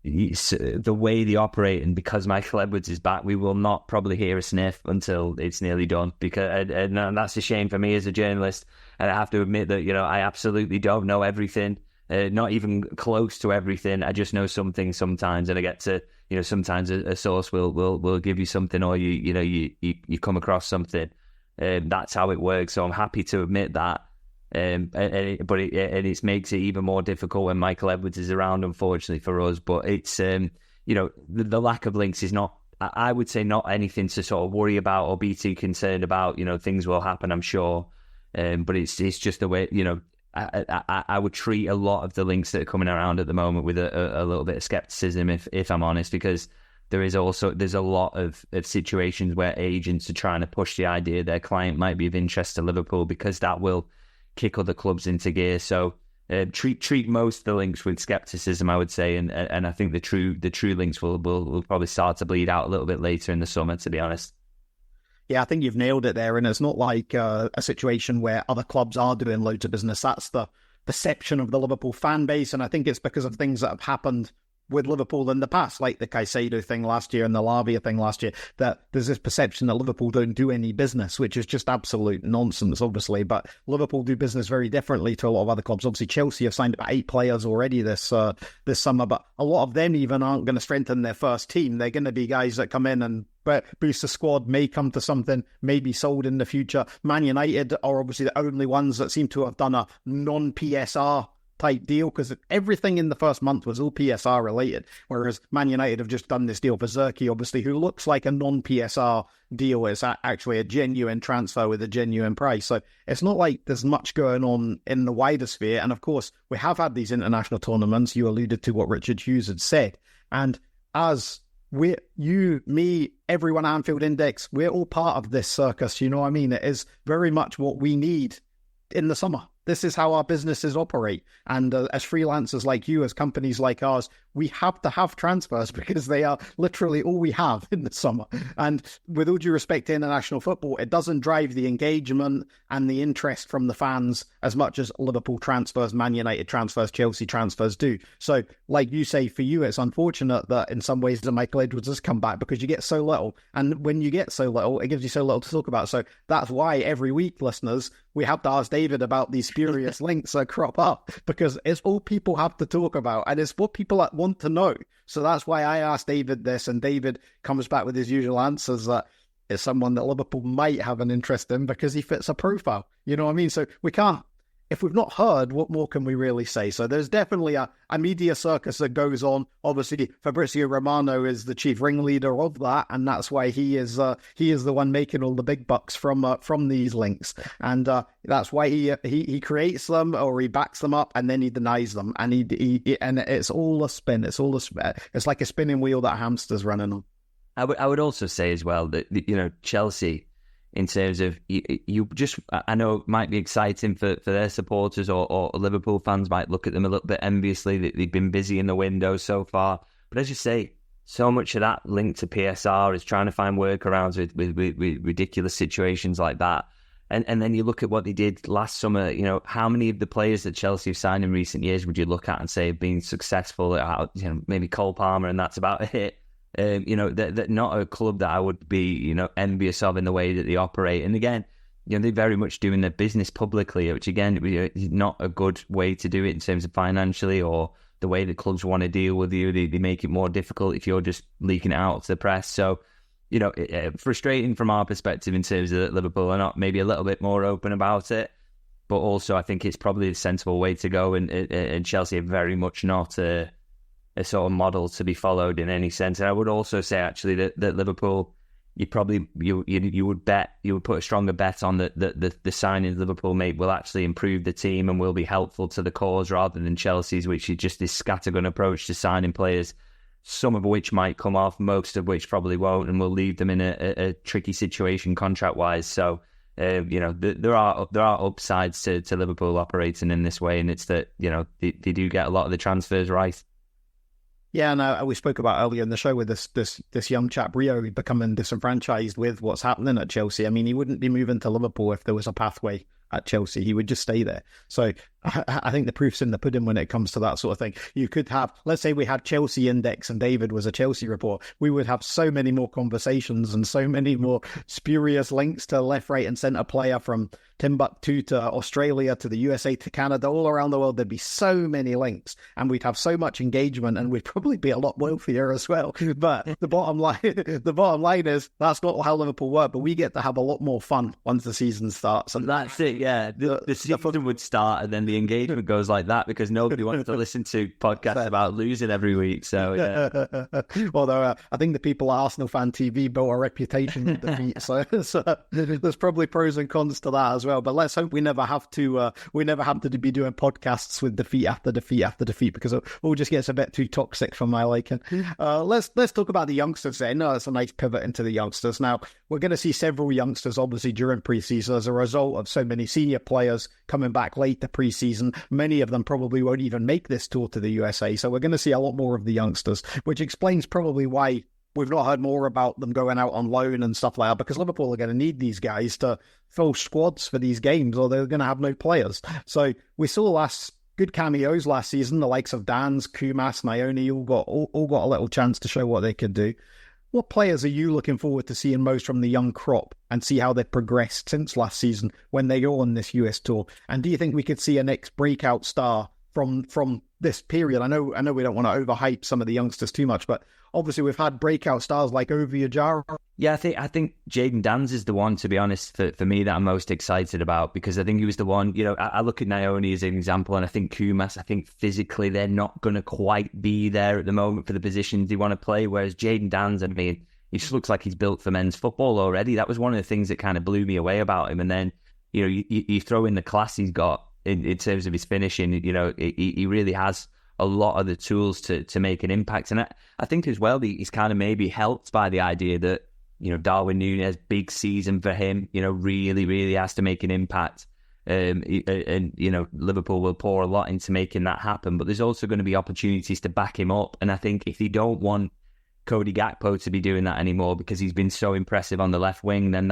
[SPEAKER 6] the way they operate, and because Michael Edwards is back, we will not probably hear a sniff until it's nearly done. Because and that's a shame for me as a journalist, and I have to admit that I absolutely don't know everything, not even close to everything. I just know something sometimes, and I get to sometimes a source will give you something, or you come across something. That's how it works. So I'm happy to admit that. But it makes it even more difficult when Michael Edwards is around, unfortunately for us. But it's the lack of links is not, I would say, not anything to sort of worry about or be too concerned about. Things will happen, I'm sure, but it's just the way. I would treat a lot of the links that are coming around at the moment with a little bit of skepticism, if I'm honest, because there's a lot of situations where agents are trying to push the idea their client might be of interest to Liverpool, because that will kick other clubs into gear. So treat most of the links with skepticism, I would say, and I think the true links will probably start to bleed out a little bit later in the summer, to be honest.
[SPEAKER 5] Yeah, I think you've nailed it there, and it's not like a situation where other clubs are doing loads of business. That's the perception of the Liverpool fan base, and I think it's because of things that have happened with Liverpool in the past, like the Caicedo thing last year and the Lavia thing last year, that there's this perception that Liverpool don't do any business, which is just absolute nonsense, obviously. But Liverpool do business very differently to a lot of other clubs. Obviously, Chelsea have signed about 8 players already this summer, but a lot of them even aren't going to strengthen their first team. They're going to be guys that come in and boost the squad, may come to something, may be sold in the future. Man United are obviously the only ones that seem to have done a non-PSR type deal, because everything in the first month was all PSR related, whereas Man United have just done this deal for Zerkzee, obviously, who looks like a non-PSR deal. Is actually a genuine transfer with a genuine price. So it's not like there's much going on in the wider sphere. And of course, we have had these international tournaments. You alluded to what Richard Hughes had said, and as you, me, everyone at Anfield Index, we're all part of this circus. You know what I mean? It is very much what we need in the summer. This is how our businesses operate. And as freelancers like you, as companies like ours, we have to have transfers because they are literally all we have in the summer. And with all due respect to international football, it doesn't drive the engagement and the interest from the fans as much as Liverpool transfers, Man United transfers, Chelsea transfers do. So like you say, for you, it's unfortunate that in some ways that Michael Edwards has come back, because you get so little. And when you get so little, it gives you so little to talk about. So that's why every week, listeners, we have to ask David about these spurious links that crop up, because it's all people have to talk about, and it's what people want to know. So that's why I asked David this, and David comes back with his usual answers that it's someone that Liverpool might have an interest in because he fits a profile. You know what I mean? So we can't, if we've not heard, what more can we really say? So there's definitely a media circus that goes on. Obviously, Fabrizio Romano is the chief ringleader of that, and that's why he is the one making all the big bucks from these links, and that's why he creates them, or he backs them up, and then he denies them, and and it's all a spin. It's like a spinning wheel that a hamster's running on.
[SPEAKER 6] I would also say as well that Chelsea, in terms of I know it might be exciting for their supporters, or Liverpool fans might look at them a little bit enviously that they've been busy in the window so far. But as you say, so much of that linked to PSR is trying to find workarounds with ridiculous situations like that. And then you look at what they did last summer. How many of the players that Chelsea have signed in recent years would you look at and say have been successful? Maybe Cole Palmer, and that's about it. They're not a club that I would be, envious of in the way that they operate. And again, they're very much doing their business publicly, which again is not a good way to do it in terms of financially or the way that clubs want to deal with you. They make it more difficult if you're just leaking it out to the press. So, frustrating from our perspective in terms of that Liverpool are not maybe a little bit more open about it. But also, I think it's probably a sensible way to go. And Chelsea are very much not a sort of model to be followed in any sense. And I would also say, actually, that Liverpool, you would put a stronger bet on that the signings Liverpool make will actually improve the team and will be helpful to the cause rather than Chelsea's, which is just this scattergun approach to signing players, some of which might come off, most of which probably won't, and will leave them in a tricky situation contract-wise. So, there are upsides to Liverpool operating in this way, and it's that, they do get a lot of the transfers right.
[SPEAKER 5] Yeah, and we spoke about earlier in the show with this young chap, Rio, becoming disenfranchised with what's happening at Chelsea. I mean, he wouldn't be moving to Liverpool if there was a pathway at Chelsea. He would just stay there. So I think the proof's in the pudding when it comes to that sort of thing. You could have, let's say we had Chelsea Index and David was a Chelsea report. We would have so many more conversations and so many more spurious links to left, right and centre player from Timbuktu to Australia to the USA to Canada, all around the world. There'd be so many links and we'd have so much engagement and we'd probably be a lot wealthier as well. But the bottom line is that's not how Liverpool work, but we get to have a lot more fun once the season starts. And
[SPEAKER 6] that's it, yeah. The season would start and then the engagement goes like that because nobody wants to listen to podcasts about losing every week. So, yeah.
[SPEAKER 5] Although I think the people at Arsenal Fan TV built a reputation with defeat. So there's probably pros and cons to that as well. But let's hope we never have to be doing podcasts with defeat after defeat after defeat because it all just gets a bit too toxic for my liking. Let's talk about the youngsters then. That's a nice pivot into the youngsters. Now, we're going to see several youngsters obviously during pre-season as a result of so many senior players coming back late to pre-season. Many of them probably won't even make this tour to the USA. So we're going to see a lot more of the youngsters, which explains probably why we've not heard more about them going out on loan and stuff like that, because Liverpool are going to need these guys to fill squads for these games or they're going to have no players. So we saw good cameos last season. The likes of Dans, Kumas, Nayoni all got a little chance to show what they could do. What players are you looking forward to seeing most from the young crop and see how they've progressed since last season when they go on this US tour? And do you think we could see a next breakout star from this period? I know we don't want to overhype some of the youngsters too much, but obviously we've had breakout stars like Ovie Ajara.
[SPEAKER 6] Yeah, I think Jayden Dans is the one, to be honest, for me that I'm most excited about, because I think he was the one, I look at Nayoni as an example, and I think Kumas, I think physically they're not going to quite be there at the moment for the positions they want to play, whereas Jayden Dans, I mean, he just looks like he's built for men's football already. That was one of the things that kind of blew me away about him. And then, you throw in the class he's got in terms of his finishing, he really has a lot of the tools to make an impact. And I think as well, he's kind of maybe helped by the idea that, Darwin Núñez, big season for him, really, really has to make an impact. And Liverpool will pour a lot into making that happen. But there's also going to be opportunities to back him up. And I think if you don't want Cody Gakpo to be doing that anymore because he's been so impressive on the left wing, then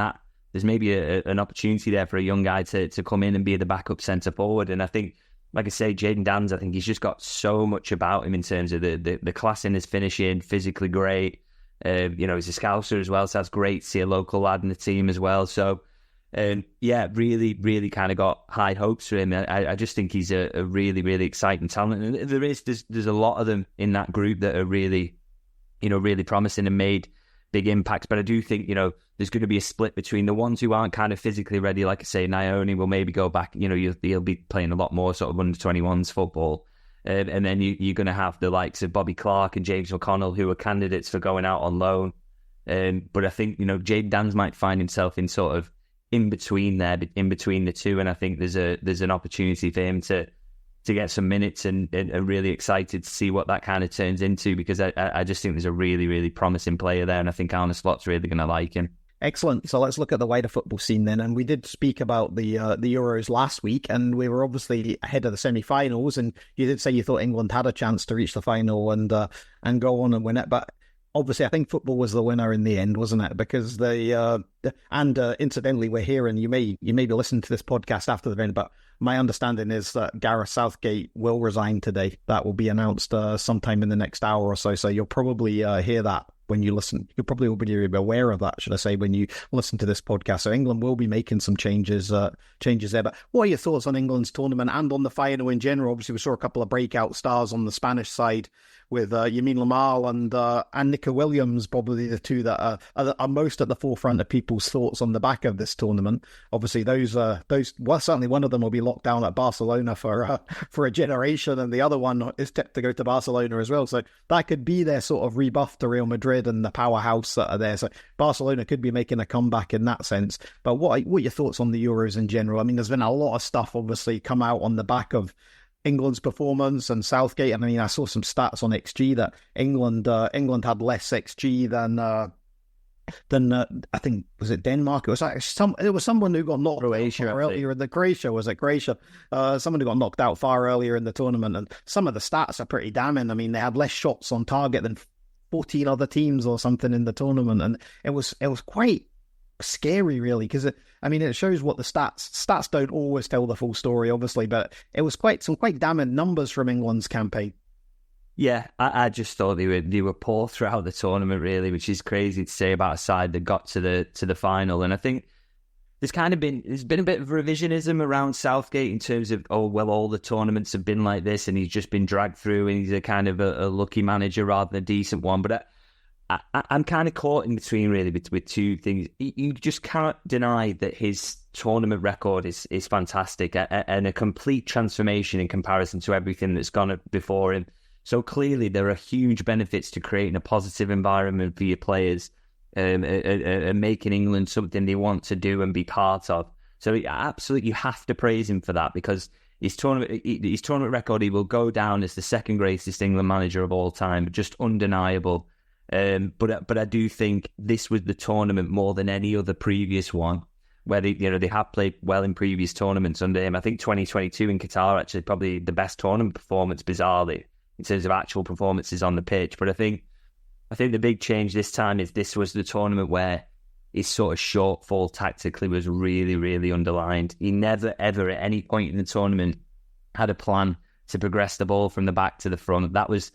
[SPEAKER 6] there's maybe an opportunity there for a young guy to come in and be the backup centre forward. And I think, like I say, Jayden Dans, I think he's just got so much about him in terms of the class in his finishing, physically great. He's a Scouser as well, so that's great to see a local lad in the team as well. So, really, really kind of got high hopes for him. I just think he's a really, really exciting talent. And there's a lot of them in that group that are really, really promising and made big impacts. But I do think, there's going to be a split between the ones who aren't kind of physically ready. Like I say, Nayoni will maybe go back, he'll be playing a lot more sort of under-21s football. And then you're going to have the likes of Bobby Clark and James McConnell, who are candidates for going out on loan. But I think, Jayden Dans might find himself in sort of in between the two. And I think there's an opportunity for him to get some minutes and really excited to see what that kind of turns into, because I just think there's a really, really promising player there. And I think Arne Slot's really going to like him.
[SPEAKER 5] Excellent. So let's look at the wider football scene then. And we did speak about the Euros last week, and we were obviously ahead of the semi-finals. And you did say you thought England had a chance to reach the final and go on and win it. But obviously, I think football was the winner in the end, wasn't it? Because the incidentally, we're hearing you may be listening to this podcast after the event, but my understanding is that Gareth Southgate will resign today. That will be announced sometime in the next hour or so. So you'll probably hear that when you listen. You probably will be aware of that, should I say, when you listen to this podcast. So England will be making some changes there. But what are your thoughts on England's tournament and on the final in general? Obviously, we saw a couple of breakout stars on the Spanish side with Yamin Lamal and Nico Williams, probably the two that are most at the forefront of people's thoughts on the back of this tournament. Obviously, those well, certainly one of them will be locked down at Barcelona for a generation, and the other one is tipped to go to Barcelona as well. So that could be their sort of rebuff to Real Madrid and the powerhouse that are there. So Barcelona could be making a comeback in that sense. But what are your thoughts on the Euros in general? I mean, there's been a lot of stuff obviously come out on the back of England's performance and Southgate. I mean, I saw some stats on XG that England had less XG than I think, was it Denmark? It was like someone who got knocked out earlier in the Croatia. Was it Croatia? Someone who got knocked out far earlier in the tournament, and some of the stats are pretty damning. I mean, they had less shots on target than 14 other teams or something in the tournament, and it was quite scary, really, because it shows what the stats don't always tell the full story, obviously, but it was quite damning numbers from England's campaign.
[SPEAKER 6] Yeah, I just thought they were poor throughout the tournament, really, which is crazy to say about a side that got to the final. And I think there's been a bit of revisionism around Southgate in terms of, all the tournaments have been like this, and he's just been dragged through, and he's a kind of a lucky manager rather than a decent one. But I'm kind of caught in between, really, with two things. You just can't deny that his tournament record is fantastic and a complete transformation in comparison to everything that's gone before him. So clearly there are huge benefits to creating a positive environment for your players and making England something they want to do and be part of. So absolutely you have to praise him for that, because his tournament record, he will go down as the second greatest England manager of all time, just undeniable. But I do think this was the tournament more than any other previous one, where they have played well in previous tournaments under him. I think 2022 in Qatar actually probably the best tournament performance, bizarrely, in terms of actual performances on the pitch. But I think the big change this time is this was the tournament where his sort of shortfall tactically was really, really underlined. He never, ever at any point in the tournament had a plan to progress the ball from the back to the front. That was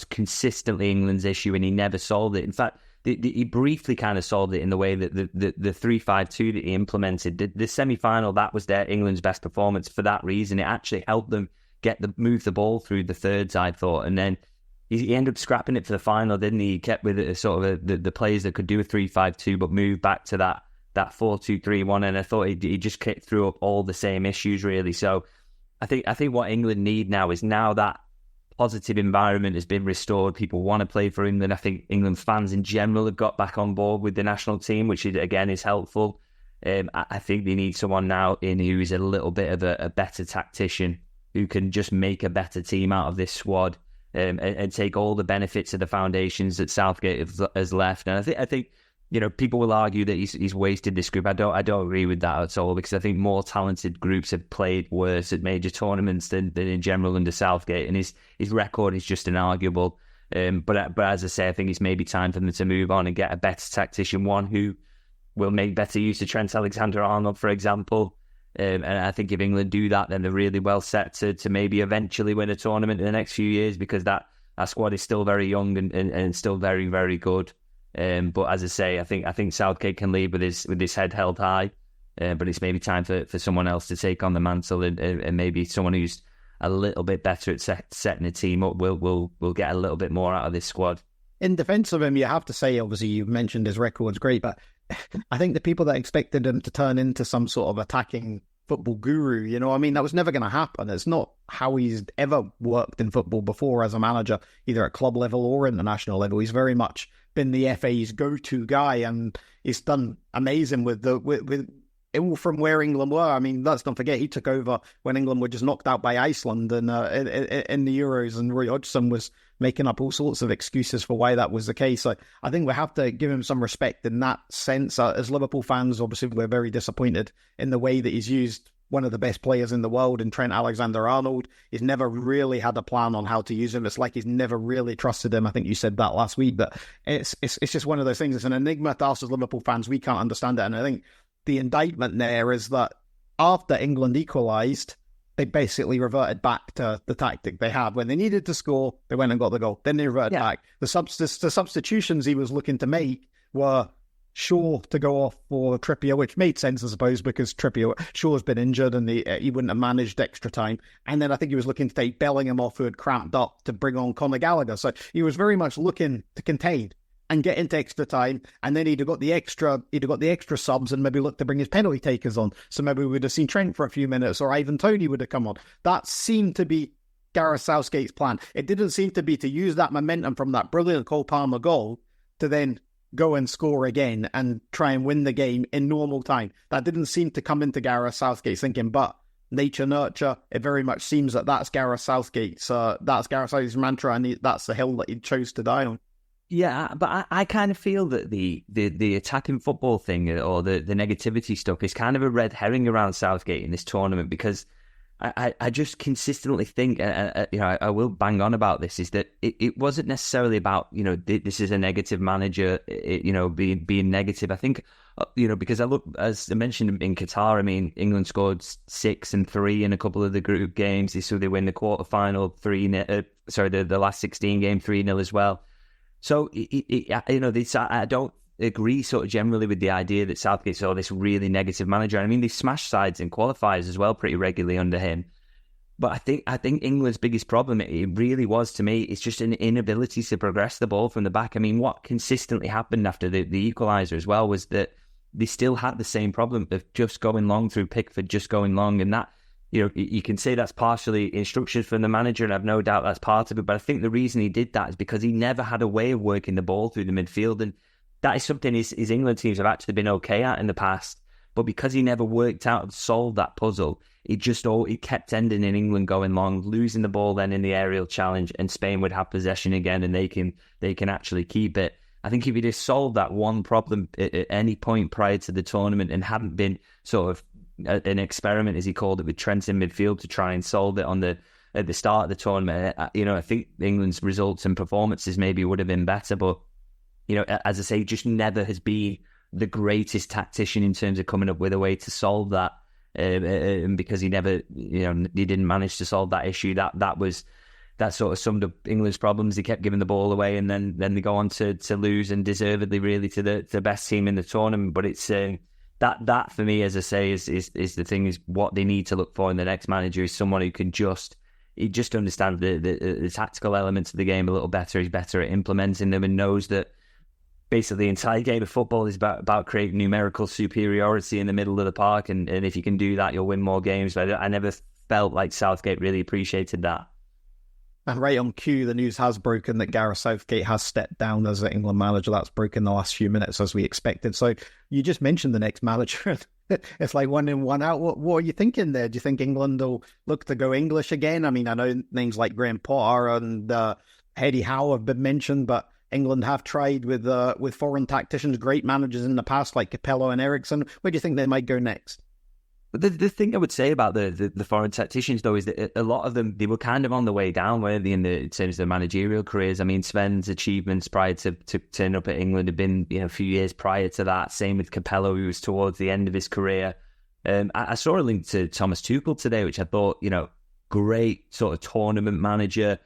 [SPEAKER 6] consistently England's issue, and he never solved it. In fact, he briefly kind of solved it in the way that the 3-5-2 that he implemented. The semi-final, that was England's best performance for that reason. It actually helped them move the ball through the thirds, I thought. And then he ended up scrapping it for the final, didn't he? He kept with it the players that could do a 3-5-2, but moved back to that 4-2-3-1. And I thought he just kept through up all the same issues, really. So I think what England need now is, now that positive environment has been restored, people want to play for England. I think England fans in general have got back on board with the national team, which again is helpful. I think they need someone now who is a little bit of a better tactician, who can just make a better team out of this squad and take all the benefits of the foundations that Southgate has left. And I think people will argue that he's wasted this group. I don't agree with that at all, because I think more talented groups have played worse at major tournaments than in general under Southgate, and his record is just inarguable. But as I say, I think it's maybe time for them to move on and get a better tactician, one who will make better use of Trent Alexander-Arnold, for example. And I think if England do that, then they're really well set to maybe eventually win a tournament in the next few years, because that squad is still very young and still very, very good. But as I say, I think Southgate can lead with his head held high. But it's maybe time for someone else to take on the mantle, and maybe someone who's a little bit better at setting a team up will get a little bit more out of this squad.
[SPEAKER 5] In defence of him, you have to say, obviously, you've mentioned his record's great, but I think the people that expected him to turn into some sort of attacking football guru, that was never going to happen. It's not how he's ever worked in football before as a manager, either at club level or international level. He's very much been the FA's go-to guy, and he's done amazing with from where England were. I mean, let's not forget, he took over when England were just knocked out by Iceland and in the Euros, and Roy Hodgson was making up all sorts of excuses for why that was the case. So I think we have to give him some respect in that sense. As Liverpool fans, obviously, we're very disappointed in the way that he's used one of the best players in the world in Trent Alexander-Arnold. He's never really had a plan on how to use him. It's like he's never really trusted him. I think you said that last week, but it's just one of those things. It's an enigma to us as Liverpool fans. We can't understand it. And I think the indictment there is that after England equalised, they basically reverted back to the tactic they had. When they needed to score, they went and got the goal. Then they reverted back. The substitutions he was looking to make were Shaw to go off for Trippier, which made sense, I suppose, because Shaw's been injured and he wouldn't have managed extra time. And then I think he was looking to take Bellingham off, who had cramped up, to bring on Conor Gallagher. So he was very much looking to contain and get into extra time. And then he'd have got the extra subs and maybe look to bring his penalty takers on. So maybe we would have seen Trent for a few minutes, or Ivan Toney would have come on. That seemed to be Gareth Southgate's plan. It didn't seem to be to use that momentum from that brilliant Cole Palmer goal to then go and score again and try and win the game in normal time. That didn't seem to come into Gareth Southgate's thinking, but nature, nurture, it very much seems that that's Gareth Southgate's mantra, and that's the hill that he chose to die on.
[SPEAKER 6] Yeah, but I kind of feel that the attacking football thing, or the negativity stuff, is kind of a red herring around Southgate in this tournament, because I just consistently think, I will bang on about this, is that it wasn't necessarily about, this is a negative manager, being negative. I think, because I look, as I mentioned in Qatar, I mean, England scored 6 and 3 in a couple of the group games. So they win the quarterfinal 3-0, the last 16 game 3-0 as well. So, I don't agree sort of generally with the idea that Southgate's this really negative manager. I mean, they smashed sides in qualifiers as well pretty regularly under him. But I think England's biggest problem, it really was, to me, it's just an inability to progress the ball from the back. I mean, what consistently happened after the equaliser as well was that they still had the same problem of just going long through Pickford, just going long. And that, you can say that's partially instructions from the manager, and I've no doubt that's part of it. But I think the reason he did that is because he never had a way of working the ball through the midfield. And that is something his England teams have actually been okay at in the past. But because he never worked out and solved that puzzle, it kept ending in England going long, losing the ball then in the aerial challenge, and Spain would have possession again, and they can actually keep it. I think if he'd have solved that one problem at any point prior to the tournament, and hadn't been sort of an experiment, as he called it, with Trent in midfield to try and solve it at the start of the tournament, I think England's results and performances maybe would have been better. But as I say, just never has been the greatest tactician in terms of coming up with a way to solve that. And because he never, he didn't manage to solve that issue, that sort of summed up England's problems. He kept giving the ball away, and then they go on to lose, and deservedly really to the best team in the tournament. But it's that for me, as I say, is the thing, is what they need to look for in the next manager is someone who can just understand the tactical elements of the game a little better. He's better at implementing them, and knows that basically the entire game of football is about creating numerical superiority in the middle of the park, and if you can do that, you'll win more games. But I never felt like Southgate really appreciated that.
[SPEAKER 5] And right on cue, the news has broken that Gareth Southgate has stepped down as the England manager. That's broken the last few minutes, as we expected. So you just mentioned the next manager. It's like 1 in, 1 out. What are you thinking there? Do you think England will look to go English again? I mean, I know names like Graham Potter and Eddie Howe have been mentioned, but England have tried with foreign tacticians, great managers in the past, like Capello and Eriksson. Where do you think they might go next?
[SPEAKER 6] The thing I would say about the foreign tacticians, though, is that a lot of them, they were kind of on the way down, weren't they, in terms of their managerial careers? I mean, Sven's achievements prior to turning up at England had been a few years prior to that. Same with Capello, who was towards the end of his career. I saw a link to Thomas Tuchel today, which I thought, great sort of tournament manager.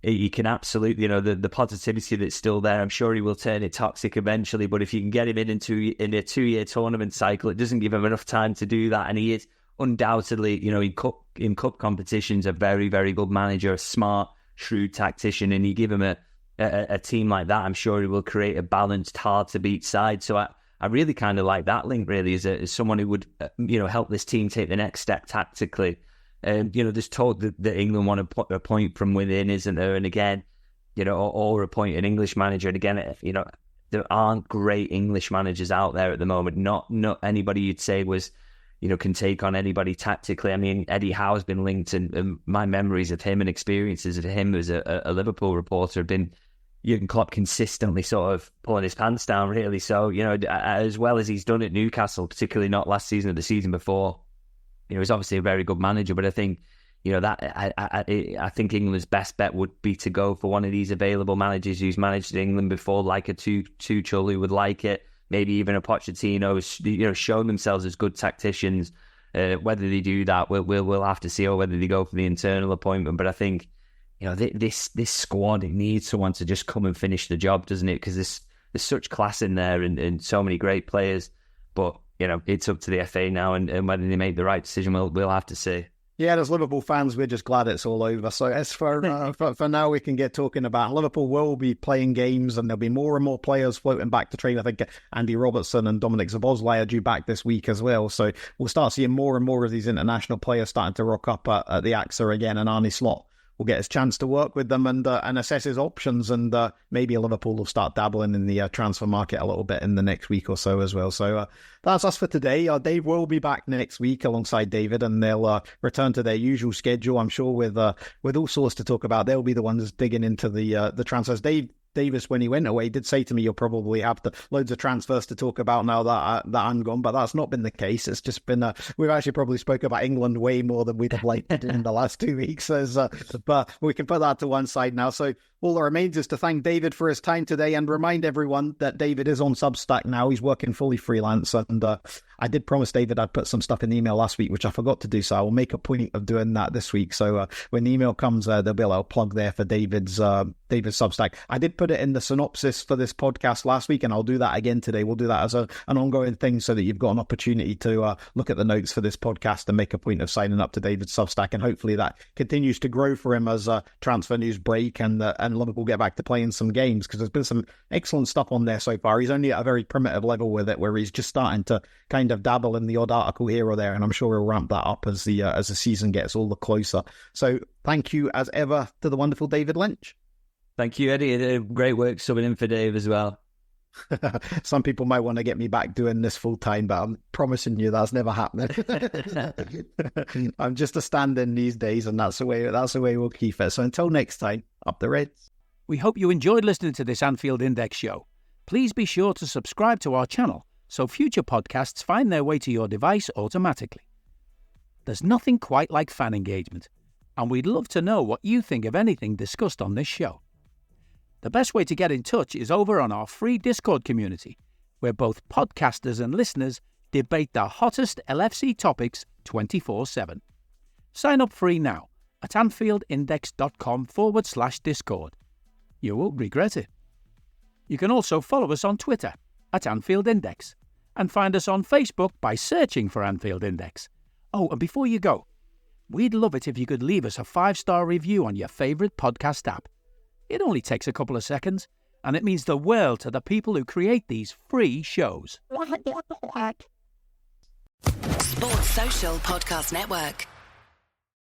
[SPEAKER 6] You can absolutely, the positivity that's still there. I'm sure he will turn it toxic eventually, but if you can get him in a 2-year tournament cycle, it doesn't give him enough time to do that. And he is undoubtedly, in cup competitions, a very, very good manager, a smart, shrewd tactician. And you give him a team like that, I'm sure he will create a balanced, hard to beat side. So I really kind of like that link, really, as someone who would, help this team take the next step tactically. There's talk that England want to appoint from within, isn't there? And again, or appoint an English manager. And again, there aren't great English managers out there at the moment. Not anybody you'd say was, can take on anybody tactically. I mean, Eddie Howe has been linked, and my memories of him and experiences of him as a Liverpool reporter have been Jurgen Klopp consistently sort of pulling his pants down, really. So, as well as he's done at Newcastle, particularly not last season or the season before, he's obviously a very good manager, but I think, that I think England's best bet would be to go for one of these available managers who's managed England before, like a Tuchel who would like it, maybe even a Pochettino, showing themselves as good tacticians. Whether they do that, we'll have to see, or whether they go for the internal appointment. But I think, this squad, it needs someone to just come and finish the job, doesn't it? Because there's such class in there and so many great players. But, it's up to the FA now, and whether they make the right decision, we'll have to see.
[SPEAKER 5] Yeah, as Liverpool fans, we're just glad it's all over. So as for now, we can get talking about Liverpool will be playing games, and there'll be more and more players floating back to train. I think Andy Robertson and Dominic Szoboszlai are due back this week as well. So we'll start seeing more and more of these international players starting to rock up at the AXA again, and Arne Slot will get his chance to work with them and assess his options, and maybe Liverpool will start dabbling in the transfer market a little bit in the next week or so as well. So that's us for today. Dave will be back next week alongside David, and they'll return to their usual schedule, I'm sure, with all sorts to talk about. They'll be the ones digging into the transfers. Davis, when he went away, did say to me, you'll probably have loads of transfers to talk about now that I'm gone, but that's not been the case. It's just been, we've actually probably spoke about England way more than we'd have liked to do in the last 2 weeks. But we can put that to one side now. So all that remains is to thank David for his time today, and remind everyone that David is on Substack now. He's working fully freelance, and I did promise David I'd put some stuff in the email last week, which I forgot to do, so I will make a point of doing that this week. So when the email comes, there'll be a little plug there for David's Substack. I did put it in the synopsis for this podcast last week, and I'll do that again today. We'll do that as an ongoing thing, so that you've got an opportunity to look at the notes for this podcast and make a point of signing up to David's Substack, and hopefully that continues to grow for him as transfer news break and Liverpool get back to playing some games, because there's been some excellent stuff on there so far. He's only at a very primitive level with it, where he's just starting to kind of dabble in the odd article here or there, and I'm sure he'll ramp that up as the season gets all the closer. So thank you as ever to the wonderful David Lynch.
[SPEAKER 6] Thank you, Eddie. Great work subbing in for Dave as well.
[SPEAKER 5] Some people might want to get me back doing this full time, but I'm promising you that's never happening. I'm just a stand-in these days, and that's the way we'll keep it. So until next time, up the Reds.
[SPEAKER 4] We hope you enjoyed listening to this Anfield Index show. Please be sure to subscribe to our channel so future podcasts find their way to your device automatically. There's nothing quite like fan engagement, and we'd love to know what you think of anything discussed on this show. The best way to get in touch is over on our free Discord community, where both podcasters and listeners debate the hottest LFC topics 24/7. Sign up free now at AnfieldIndex.com/Discord. You won't regret it. You can also follow us on Twitter at Anfield Index, and find us on Facebook by searching for Anfield Index. Oh, and before you go, we'd love it if you could leave us a 5-star review on your favourite podcast app. It only takes a couple of seconds, and it means the world to the people who create these free shows.
[SPEAKER 8] Sports Social Podcast Network.